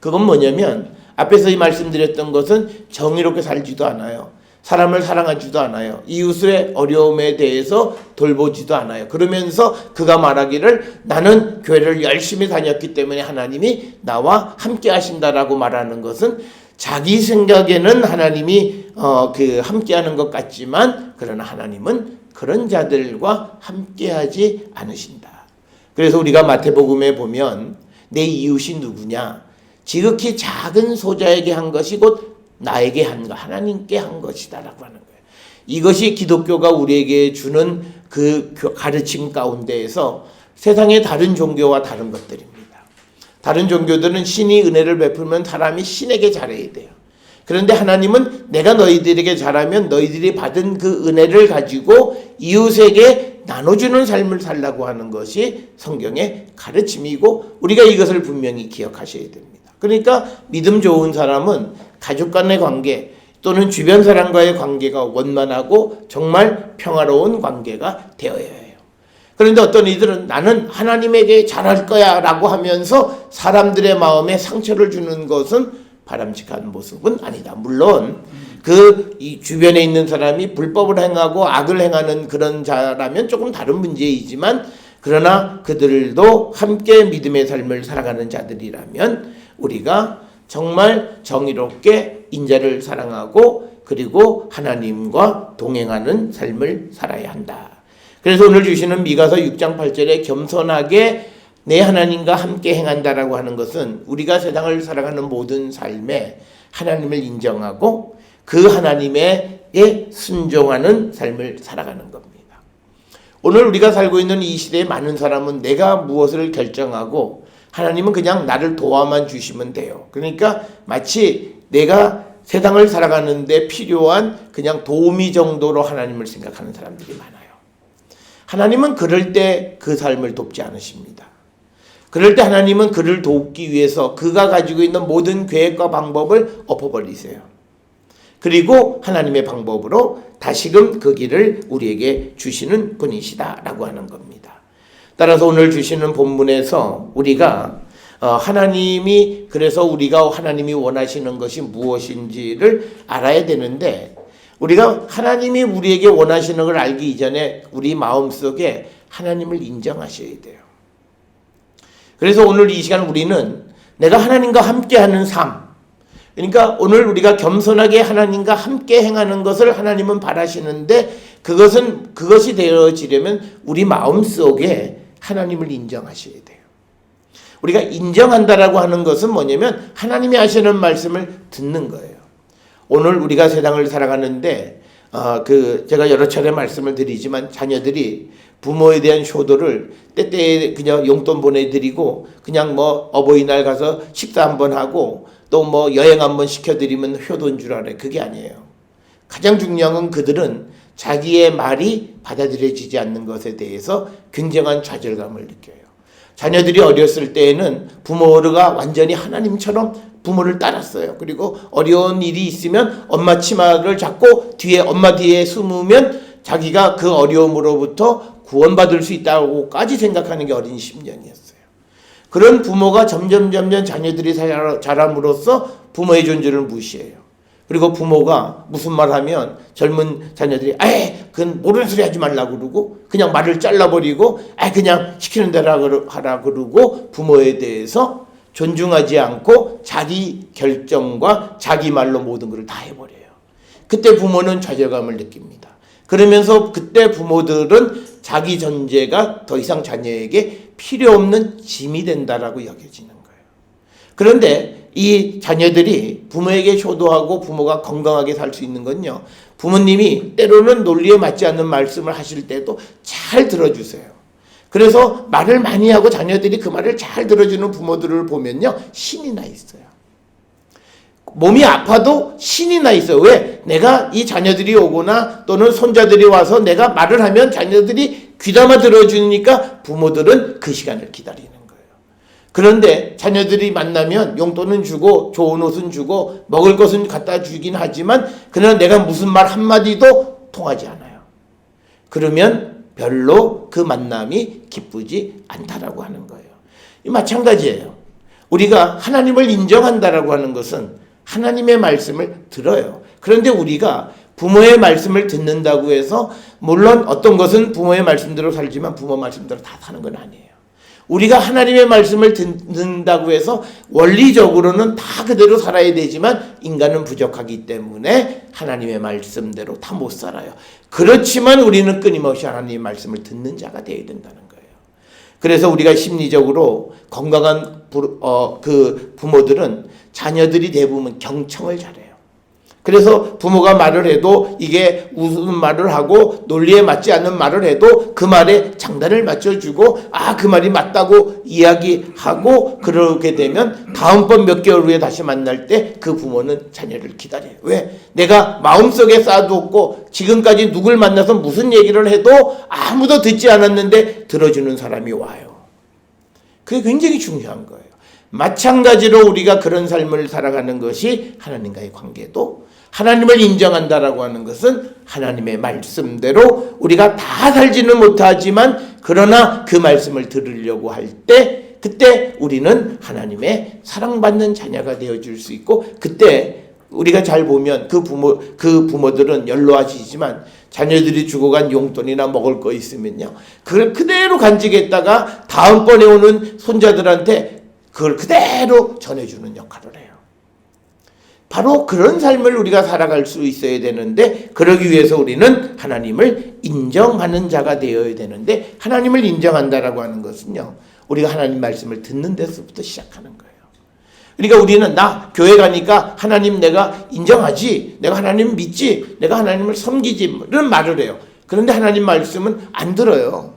그건 뭐냐면 앞에서 이 말씀드렸던 것은 정의롭게 살지도 않아요. 사람을 사랑하지도 않아요. 이웃의 어려움에 대해서 돌보지도 않아요. 그러면서 그가 말하기를 나는 교회를 열심히 다녔기 때문에 하나님이 나와 함께 하신다라고 말하는 것은 자기 생각에는 하나님이 함께하는 것 같지만 그러나 하나님은 그런 자들과 함께하지 않으신다. 그래서 우리가 마태복음에 보면 내 이웃이 누구냐? 지극히 작은 소자에게 한 것이 곧 나에게 한 것, 하나님께 한 것이다 라고 하는 거예요. 이것이 기독교가 우리에게 주는 그 가르침 가운데에서 세상의 다른 종교와 다른 것들입니다. 다른 종교들은 신이 은혜를 베풀면 사람이 신에게 잘해야 돼요. 그런데 하나님은 내가 너희들에게 잘하면 너희들이 받은 그 은혜를 가지고 이웃에게 나눠주는 삶을 살라고 하는 것이 성경의 가르침이고 우리가 이것을 분명히 기억하셔야 됩니다. 그러니까 믿음 좋은 사람은 가족 간의 관계 또는 주변 사람과의 관계가 원만하고 정말 평화로운 관계가 되어야 해요. 그런데 어떤 이들은 나는 하나님에게 잘할 거야 라고 하면서 사람들의 마음에 상처를 주는 것은 바람직한 모습은 아니다. 물론 이 주변에 있는 사람이 불법을 행하고 악을 행하는 그런 자라면 조금 다른 문제이지만 그러나 그들도 함께 믿음의 삶을 살아가는 자들이라면 우리가 정말 정의롭게 인자를 사랑하고 그리고 하나님과 동행하는 삶을 살아야 한다. 그래서 오늘 주시는 미가서 6장 8절에 겸손하게 내 하나님과 함께 행한다라고 하는 것은 우리가 세상을 살아가는 모든 삶에 하나님을 인정하고 그 하나님에게 순종하는 삶을 살아가는 겁니다. 오늘 우리가 살고 있는 이 시대에 많은 사람은 내가 무엇을 결정하고 하나님은 그냥 나를 도와만 주시면 돼요. 그러니까 마치 내가 세상을 살아가는데 필요한 그냥 도우미 정도로 하나님을 생각하는 사람들이 많아요. 하나님은 그럴 때 그 삶을 돕지 않으십니다. 그럴 때 하나님은 그를 돕기 위해서 그가 가지고 있는 모든 계획과 방법을 엎어버리세요. 그리고 하나님의 방법으로 다시금 그 길을 우리에게 주시는 분이시다라고 하는 겁니다. 따라서 오늘 주시는 본문에서 우리가 하나님이 그래서 우리가 하나님이 원하시는 것이 무엇인지를 알아야 되는데 우리가 하나님이 우리에게 원하시는 걸 알기 이전에 우리 마음속에 하나님을 인정하셔야 돼요. 그래서 오늘 이 시간 우리는 내가 하나님과 함께하는 삶, 그러니까 오늘 우리가 겸손하게 하나님과 함께 행하는 것을 하나님은 바라시는데 그것이 되어지려면 우리 마음속에 하나님을 인정하셔야 돼요. 우리가 인정한다라고 하는 것은 뭐냐면 하나님이 하시는 말씀을 듣는 거예요. 오늘 우리가 세상을 살아가는데 제가 여러 차례 말씀을 드리지만 자녀들이 부모에 대한 효도를 때때에 그냥 용돈 보내드리고 그냥 뭐 어버이날 가서 식사 한번 하고 또 뭐 여행 한번 시켜드리면 효도인 줄 알아요. 그게 아니에요. 가장 중요한 건 그들은 자기의 말이 받아들여지지 않는 것에 대해서 굉장한 좌절감을 느껴요. 자녀들이 어렸을 때에는 부모가 완전히 하나님처럼 부모를 따랐어요. 그리고 어려운 일이 있으면 엄마 치마를 잡고 엄마 뒤에 숨으면 자기가 그 어려움으로부터 구원받을 수 있다고까지 생각하는 게 어린 10년이었어요. 그런 부모가 점점 자녀들이 자람으로써 부모의 존재를 무시해요. 그리고 부모가 무슨 말 하면 젊은 자녀들이 그건 모르는 소리 하지 말라고 그러고 그냥 말을 잘라버리고 그냥 시키는 대로 하라 그러고 부모에 대해서 존중하지 않고 자기 결정과 자기 말로 모든 것을 다 해버려요. 그때 부모는 좌절감을 느낍니다. 그러면서 그때 부모들은 자기 존재가 더 이상 자녀에게 필요 없는 짐이 된다라고 여겨지는 거예요. 그런데 이 자녀들이 부모에게 효도하고 부모가 건강하게 살 수 있는 건요, 부모님이 때로는 논리에 맞지 않는 말씀을 하실 때도 잘 들어주세요. 그래서 말을 많이 하고 자녀들이 그 말을 잘 들어주는 부모들을 보면요, 신이 나 있어요. 몸이 아파도 신이 나 있어요. 왜? 내가 이 자녀들이 오거나 또는 손자들이 와서 내가 말을 하면 자녀들이 귀담아 들어주니까 부모들은 그 시간을 기다리는 거예요. 그런데 자녀들이 만나면 용돈은 주고 좋은 옷은 주고 먹을 것은 갖다 주긴 하지만 그러나 내가 무슨 말 한마디도 통하지 않아요. 그러면 별로 그 만남이 기쁘지 않다라고 하는 거예요. 마찬가지예요. 우리가 하나님을 인정한다라고 하는 것은 하나님의 말씀을 들어요. 그런데 우리가 부모의 말씀을 듣는다고 해서 물론 어떤 것은 부모의 말씀대로 살지만 부모 말씀대로 다 사는 건 아니에요. 우리가 하나님의 말씀을 듣는다고 해서 원리적으로는 다 그대로 살아야 되지만 인간은 부족하기 때문에 하나님의 말씀대로 다 못 살아요. 그렇지만 우리는 끊임없이 하나님의 말씀을 듣는 자가 되어야 된다는 거예요. 그래서 우리가 심리적으로 건강한 그 부모들은 자녀들이 대부분 경청을 잘해요. 그래서 부모가 말을 해도 이게 무슨 말을 하고 논리에 맞지 않는 말을 해도 그 말에 장단을 맞춰주고 그 말이 맞다고 이야기하고 그러게 되면 다음번 몇 개월 후에 다시 만날 때 그 부모는 자녀를 기다려요. 왜? 내가 마음속에 쌓아두었고 지금까지 누굴 만나서 무슨 얘기를 해도 아무도 듣지 않았는데 들어주는 사람이 와요. 그게 굉장히 중요한 거예요. 마찬가지로 우리가 그런 삶을 살아가는 것이 하나님과의 관계도 하나님을 인정한다라고 하는 것은 하나님의 말씀대로 우리가 다 살지는 못하지만 그러나 그 말씀을 들으려고 할 때 그때 우리는 하나님의 사랑받는 자녀가 되어줄 수 있고 그때 우리가 잘 보면 그 부모들은 연로하시지만 자녀들이 주고 간 용돈이나 먹을 거 있으면요 그걸 그대로 간직했다가 다음번에 오는 손자들한테 그걸 그대로 전해주는 역할을 해요. 바로 그런 삶을 우리가 살아갈 수 있어야 되는데 그러기 위해서 우리는 하나님을 인정하는 자가 되어야 되는데 하나님을 인정한다라고 하는 것은요 우리가 하나님 말씀을 듣는 데서부터 시작하는 거예요. 그러니까 우리는 나 교회 가니까 하나님 내가 인정하지, 내가 하나님 믿지, 내가 하나님을 섬기지 이런 말을 해요. 그런데 하나님 말씀은 안 들어요.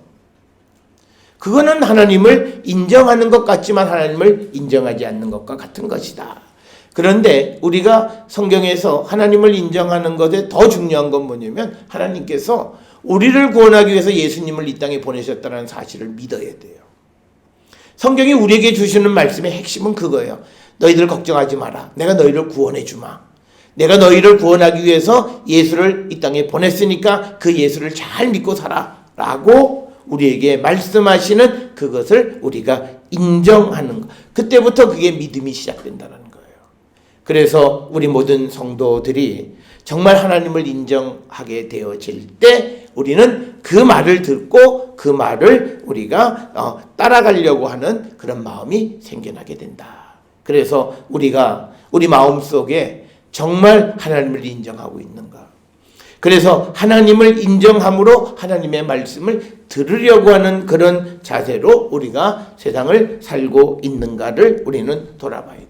그거는 하나님을 인정하는 것 같지만 하나님을 인정하지 않는 것과 같은 것이다. 그런데 우리가 성경에서 하나님을 인정하는 것에 더 중요한 건 뭐냐면 하나님께서 우리를 구원하기 위해서 예수님을 이 땅에 보내셨다는 사실을 믿어야 돼요. 성경이 우리에게 주시는 말씀의 핵심은 그거예요. 너희들 걱정하지 마라. 내가 너희를 구원해 주마. 내가 너희를 구원하기 위해서 예수를 이 땅에 보냈으니까 그 예수를 잘 믿고 살아 라고 우리에게 말씀하시는 그것을 우리가 인정하는 것. 그때부터 그게 믿음이 시작된다는 거예요. 그래서 우리 모든 성도들이 정말 하나님을 인정하게 되어질 때 우리는 그 말을 듣고 그 말을 우리가 따라가려고 하는 그런 마음이 생겨나게 된다. 그래서 우리가 우리 마음속에 정말 하나님을 인정하고 있는가? 그래서 하나님을 인정함으로 하나님의 말씀을 들으려고 하는 그런 자세로 우리가 세상을 살고 있는가를 우리는 돌아봐야 돼요.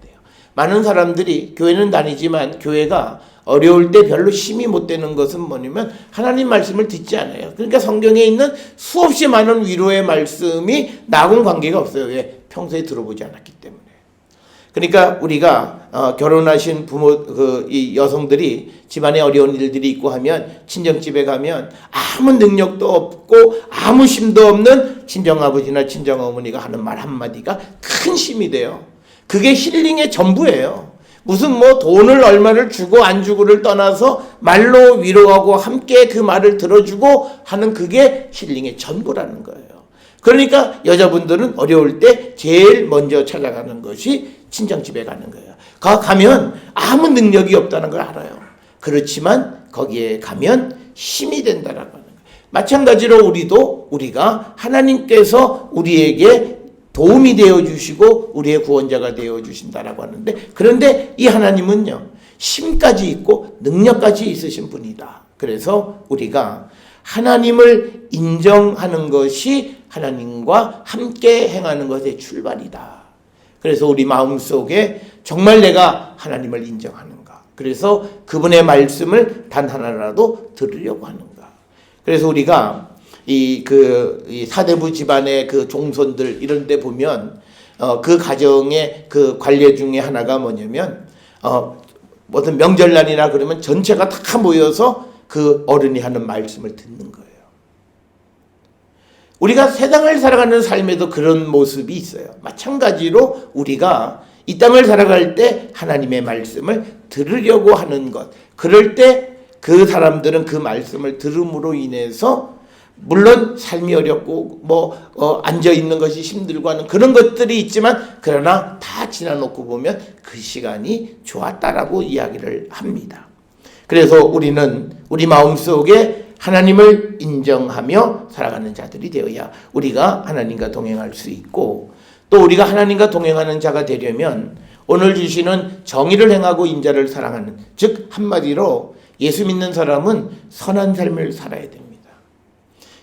많은 사람들이 교회는 다니지만 교회가 어려울 때 별로 힘이 못 되는 것은 뭐냐면 하나님 말씀을 듣지 않아요. 그러니까 성경에 있는 수없이 많은 위로의 말씀이 나하고는 관계가 없어요. 왜? 평소에 들어보지 않았기 때문에. 그러니까 우리가 결혼하신 부모 이 여성들이 집안에 어려운 일들이 있고 하면 친정집에 가면 아무 능력도 없고 아무 힘도 없는 친정아버지나 친정어머니가 하는 말 한마디가 큰 힘이 돼요. 그게 힐링의 전부예요. 무슨 뭐 돈을 얼마를 주고 안 주고를 떠나서 말로 위로하고 함께 그 말을 들어주고 하는 그게 힐링의 전부라는 거예요. 그러니까 여자분들은 어려울 때 제일 먼저 찾아가는 것이 친정집에 가는 거예요. 가면 아무 능력이 없다는 걸 알아요. 그렇지만 거기에 가면 힘이 된다라고 하는 거예요. 마찬가지로 우리가 하나님께서 우리에게 도움이 되어주시고 우리의 구원자가 되어주신다라고 하는데, 그런데 이 하나님은요 힘까지 있고 능력까지 있으신 분이다. 그래서 우리가 하나님을 인정하는 것이 하나님과 함께 행하는 것의 출발이다. 그래서 우리 마음속에 정말 내가 하나님을 인정하는가? 그래서 그분의 말씀을 단 하나라도 들으려고 하는가? 그래서 우리가 이 사대부 집안의 그 종손들 이런 데 보면 그 가정의 그 관례 중에 하나가 뭐냐면 어떤 명절날이나 그러면 전체가 다 모여서 그 어른이 하는 말씀을 듣는 거예요. 우리가 세상을 살아가는 삶에도 그런 모습이 있어요. 마찬가지로 우리가 이 땅을 살아갈 때 하나님의 말씀을 들으려고 하는 것, 그럴 때 그 사람들은 그 말씀을 들음으로 인해서 물론 삶이 어렵고 앉아 있는 것이 힘들고 하는 그런 것들이 있지만, 그러나 다 지나놓고 보면 그 시간이 좋았다라고 이야기를 합니다. 그래서 우리는 우리 마음속에 하나님을 인정하며 살아가는 자들이 되어야 우리가 하나님과 동행할 수 있고, 또 우리가 하나님과 동행하는 자가 되려면 오늘 주시는 정의를 행하고 인자를 사랑하는, 즉 한마디로 예수 믿는 사람은 선한 삶을 살아야 됩니다.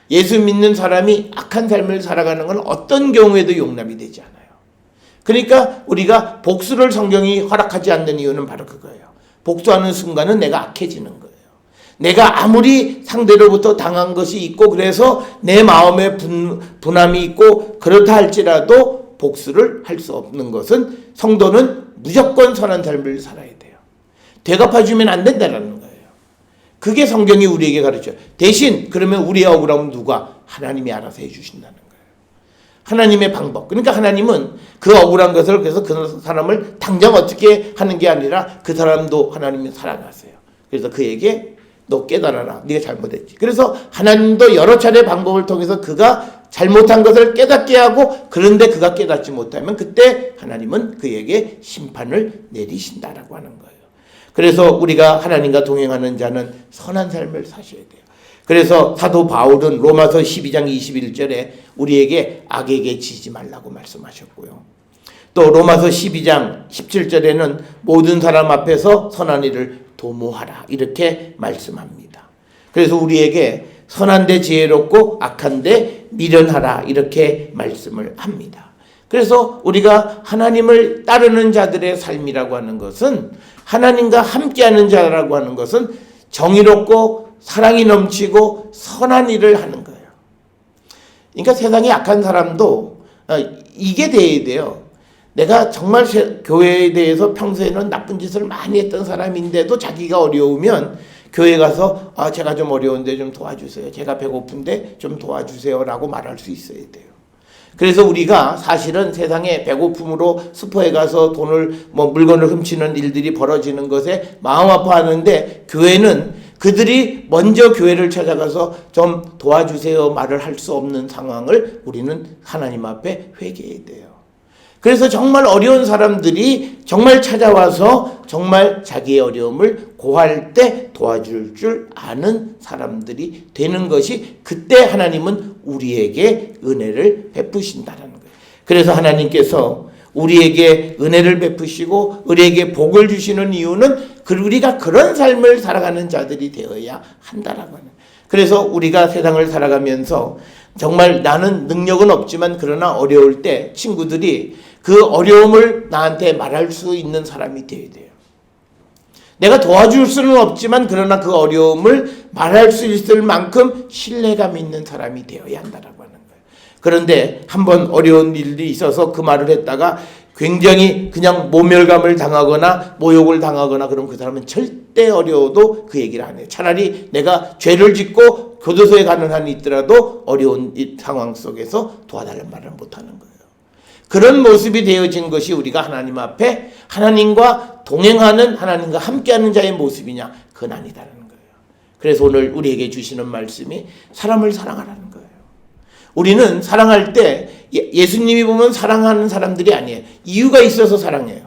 예수 믿는 사람이 악한 삶을 살아가는 건 어떤 경우에도 용납이 되지 않아요. 그러니까 우리가 복수를 성경이 허락하지 않는 이유는 바로 그거예요. 복수하는 순간은 내가 악해지는 거예요. 내가 아무리 상대로부터 당한 것이 있고 그래서 내 마음에 분함이 있고 그렇다 할지라도 복수를 할 수 없는 것은, 성도는 무조건 선한 삶을 살아야 돼요. 되갚아주면 안 된다는 거예요. 그게 성경이 우리에게 가르쳐요. 대신 그러면 우리의 억울함은 누가? 하나님이 알아서 해주신다는 거예요. 하나님의 방법. 그러니까 하나님은 그 억울한 것을, 그래서 그 사람을 당장 어떻게 하는 게 아니라 그 사람도 하나님이 사랑하세요. 그래서 그에게 너 깨달아라. 네가 잘못했지. 그래서 하나님도 여러 차례 방법을 통해서 그가 잘못한 것을 깨닫게 하고, 그런데 그가 깨닫지 못하면 그때 하나님은 그에게 심판을 내리신다라고 하는 거예요. 그래서 우리가 하나님과 동행하는 자는 선한 삶을 사셔야 돼요. 그래서 사도 바울은 로마서 12장 21절에 우리에게 악에게 지지 말라고 말씀하셨고요. 또 로마서 12장 17절에는 모든 사람 앞에서 선한 일을 도모하라 이렇게 말씀합니다. 그래서 우리에게 선한데 지혜롭고 악한데 미련하라 이렇게 말씀을 합니다. 그래서 우리가 하나님을 따르는 자들의 삶이라고 하는 것은, 하나님과 함께하는 자라고 하는 것은 정의롭고 사랑이 넘치고 선한 일을 하는 거예요. 그러니까 세상에 악한 사람도 이게 돼야 돼요. 내가 정말 교회에 대해서 평소에는 나쁜 짓을 많이 했던 사람인데도 자기가 어려우면 교회 가서 제가 좀 어려운데 좀 도와주세요. 제가 배고픈데 좀 도와주세요 라고 말할 수 있어야 돼요. 그래서 우리가 사실은 세상에 배고픔으로 슈퍼에 가서 물건을 훔치는 일들이 벌어지는 것에 마음 아파하는데, 교회는 그들이 먼저 교회를 찾아가서 좀 도와주세요 말을 할 수 없는 상황을 우리는 하나님 앞에 회개해야 돼요. 그래서 정말 어려운 사람들이 정말 찾아와서 정말 자기의 어려움을 고할 때 도와줄 줄 아는 사람들이 되는 것이, 그때 하나님은 우리에게 은혜를 베푸신다는 거예요. 그래서 하나님께서 우리에게 은혜를 베푸시고 우리에게 복을 주시는 이유는 우리가 그런 삶을 살아가는 자들이 되어야 한다라고 하는. 그래서 우리가 세상을 살아가면서 정말 나는 능력은 없지만 그러나 어려울 때 친구들이 그 어려움을 나한테 말할 수 있는 사람이 되어야 돼요. 내가 도와줄 수는 없지만 그러나 그 어려움을 말할 수 있을 만큼 신뢰감 있는 사람이 되어야 한다라고 하는 거예요. 그런데 한번 어려운 일이 있어서 그 말을 했다가 굉장히 그냥 모멸감을 당하거나 모욕을 당하거나 그러면 그 사람은 절대 어려워도 그 얘기를 안 해요. 차라리 내가 죄를 짓고 교도소에 가는 한이 있더라도 어려운 이 상황 속에서 도와달라는 말을 못하는 거예요. 그런 모습이 되어진 것이 우리가 하나님 앞에 하나님과 동행하는, 하나님과 함께하는 자의 모습이냐? 그건 아니다라는 거예요. 그래서 오늘 우리에게 주시는 말씀이 사람을 사랑하라는 거예요. 우리는 사랑할 때 예수님이 보면 사랑하는 사람들이 아니에요. 이유가 있어서 사랑해요.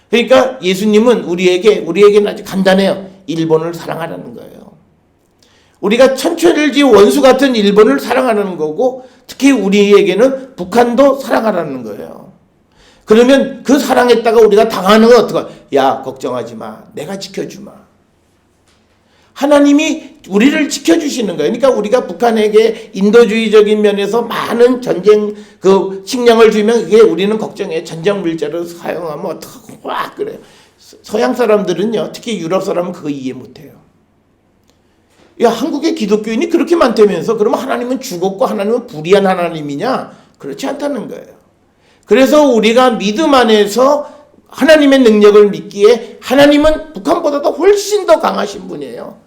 그러니까 예수님은 우리에게는 아주 간단해요. 일본을 사랑하라는 거예요. 우리가 천천일지 원수 같은 일본을 사랑하라는 거고, 특히 우리에게는 북한도 사랑하라는 거예요. 그러면 그 사랑했다가 우리가 당하는 건 어떡해? 야, 걱정하지 마. 내가 지켜주마. 하나님이 우리를 지켜주시는 거예요. 그러니까 우리가 북한에게 인도주의적인 면에서 많은 전쟁 식량을 주면 그게 우리는 걱정해요. 전쟁 물자를 사용하면 어떡하고 와 그래요. 서양 사람들은요, 특히 유럽 사람은 그거 이해 못해요. 야, 한국의 기독교인이 그렇게 많다면서 그러면 하나님은 죽었고 하나님은 불의한 하나님이냐? 그렇지 않다는 거예요. 그래서 우리가 믿음 안에서 하나님의 능력을 믿기에 하나님은 북한보다도 훨씬 더 강하신 분이에요.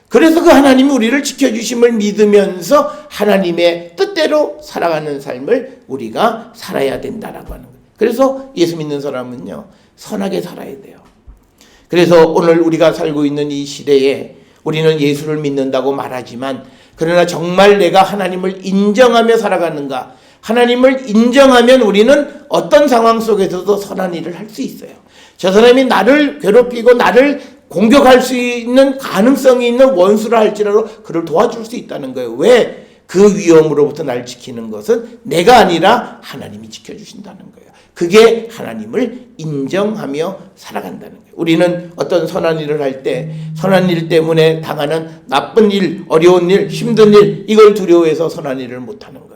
그래서 그 하나님이 우리를 지켜주심을 믿으면서 하나님의 뜻대로 살아가는 삶을 우리가 살아야 된다라고 하는 거예요. 그래서 예수 믿는 사람은요, 선하게 살아야 돼요. 그래서 오늘 우리가 살고 있는 이 시대에 우리는 예수를 믿는다고 말하지만, 그러나 정말 내가 하나님을 인정하며 살아가는가? 하나님을 인정하면 우리는 어떤 상황 속에서도 선한 일을 할 수 있어요. 저 사람이 나를 괴롭히고 나를 공격할 수 있는 가능성이 있는 원수라 할지라도 그를 도와줄 수 있다는 거예요. 왜? 그 위험으로부터 날 지키는 것은 내가 아니라 하나님이 지켜주신다는 거예요. 그게 하나님을 인정하며 살아간다는 거예요. 우리는 어떤 선한 일을 할 때 선한 일 때문에 당하는 나쁜 일, 어려운 일, 힘든 일, 이걸 두려워해서 선한 일을 못하는 거예요.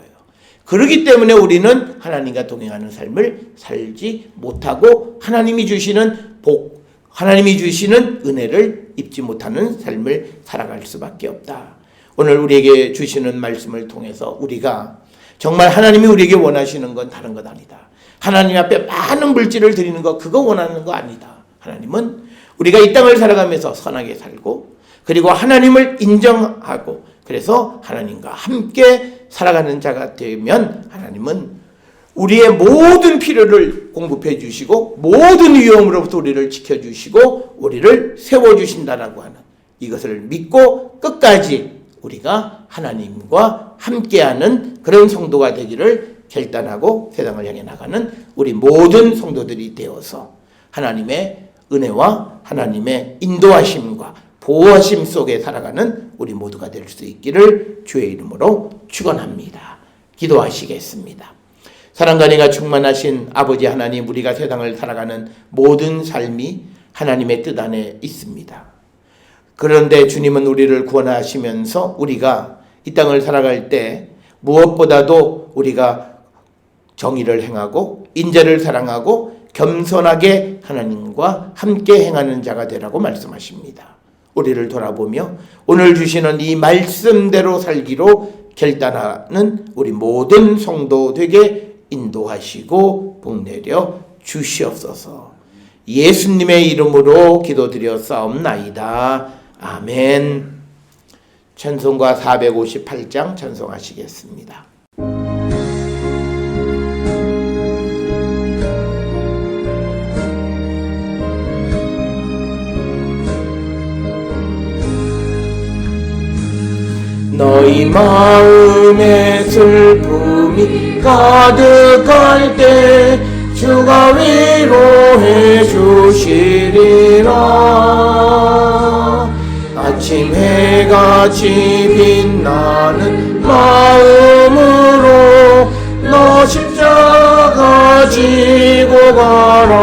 그렇기 때문에 우리는 하나님과 동행하는 삶을 살지 못하고 하나님이 주시는 복, 하나님이 주시는 은혜를 입지 못하는 삶을 살아갈 수밖에 없다. 오늘 우리에게 주시는 말씀을 통해서 우리가 정말 하나님이 우리에게 원하시는 건 다른 것 아니다. 하나님 앞에 많은 물질을 드리는 거, 그거 원하는 거 아니다. 하나님은 우리가 이 땅을 살아가면서 선하게 살고, 그리고 하나님을 인정하고, 그래서 하나님과 함께 살아가는 자가 되면 하나님은 우리의 모든 필요를 공급해 주시고 모든 위험으로부터 우리를 지켜주시고 우리를 세워주신다라고 하는 이것을 믿고 끝까지 우리가 하나님과 함께하는 그런 성도가 되기를 결단하고 세상을 향해 나가는 우리 모든 성도들이 되어서 하나님의 은혜와 하나님의 인도하심과 보호하심 속에 살아가는 우리 모두가 될 수 있기를 주의 이름으로 축원합니다. 기도하시겠습니다. 사랑과 은혜가 충만하신 아버지 하나님, 우리가 세상을 살아가는 모든 삶이 하나님의 뜻 안에 있습니다. 그런데 주님은 우리를 구원하시면서 우리가 이 땅을 살아갈 때 무엇보다도 우리가 정의를 행하고 인자를 사랑하고 겸손하게 하나님과 함께 행하는 자가 되라고 말씀하십니다. 우리를 돌아보며 오늘 주시는 이 말씀대로 살기로 결단하는 우리 모든 성도 되게 인도하시고 복내려 주시옵소서. 예수님의 이름으로 기도드렸사옵나이다. 아멘. 찬송가 458장 찬송하시겠습니다. 너희 마음에 슬픔이 가득할 때 주가 위로해 주시리라. 아침 해같이 빛나는 마음으로 너 십자가 지고 가라.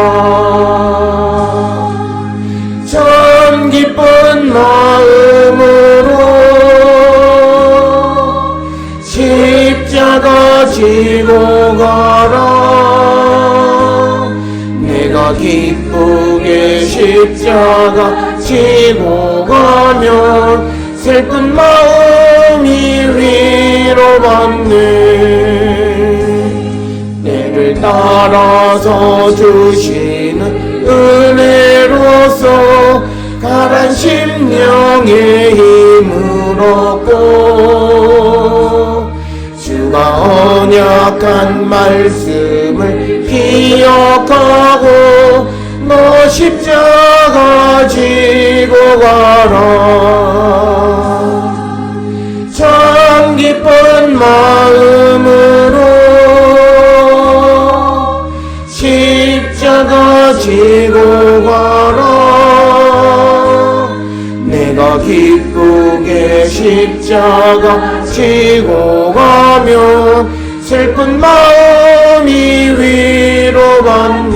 참 기쁜 마음으로 십자가 지고 가라. 내가 기쁘게 십자가 지고 가면 슬픈 마음이 위로받네. 내를 따라서 주시는 은혜로서 가란 심령의 힘을 얻고 주가 언약한 말씀을 기억하고 너 십자가 지고 가라. 참 기쁜 마음으로 십자가 지고 가라. 내가 기쁘게 십자가 지고 가면 슬픈 마음이 위로받네.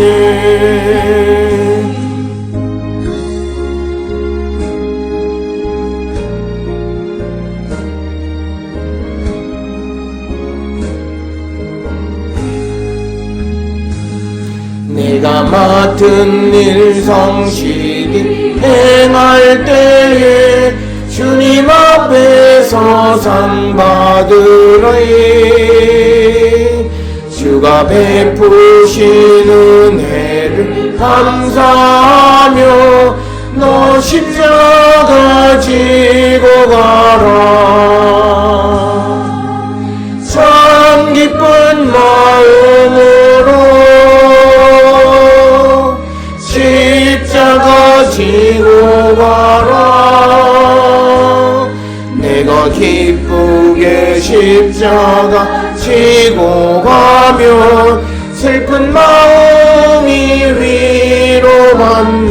내가 맡은 일 성실히 행할 때에 주님 앞에서 상 받으리. 주가 베푸신 은혜를 감사하며 너 십자가 지고 가라. 참 기쁜 마음으로 십자가 지고 가라. 내가 기쁘게 십자가 지고 가면 슬픈 마음이 위로받네.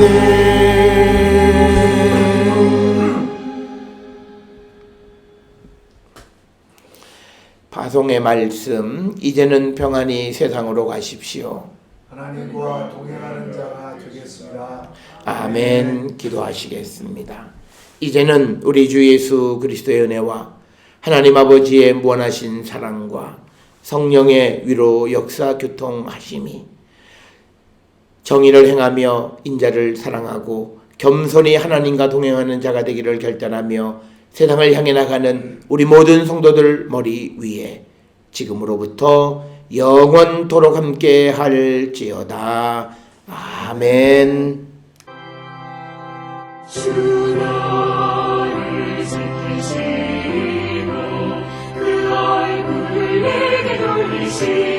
파송의 말씀, 이제는 평안히 세상으로 가십시오. 하나님과 동행하는 자가 되겠습니다. 아멘. 기도하시겠습니다. 이제는 우리 주 예수 그리스도의 은혜와 하나님 아버지의 무한하신 사랑과 성령의 위로 역사 교통하심이 정의를 행하며 인자를 사랑하고 겸손히 하나님과 동행하는 자가 되기를 결단하며 세상을 향해 나가는 우리 모든 성도들 머리 위에 지금으로부터 영원토록 함께 할지어다. 아멘. 주 너를 지키시고 그 얼굴을 내게 돌리시고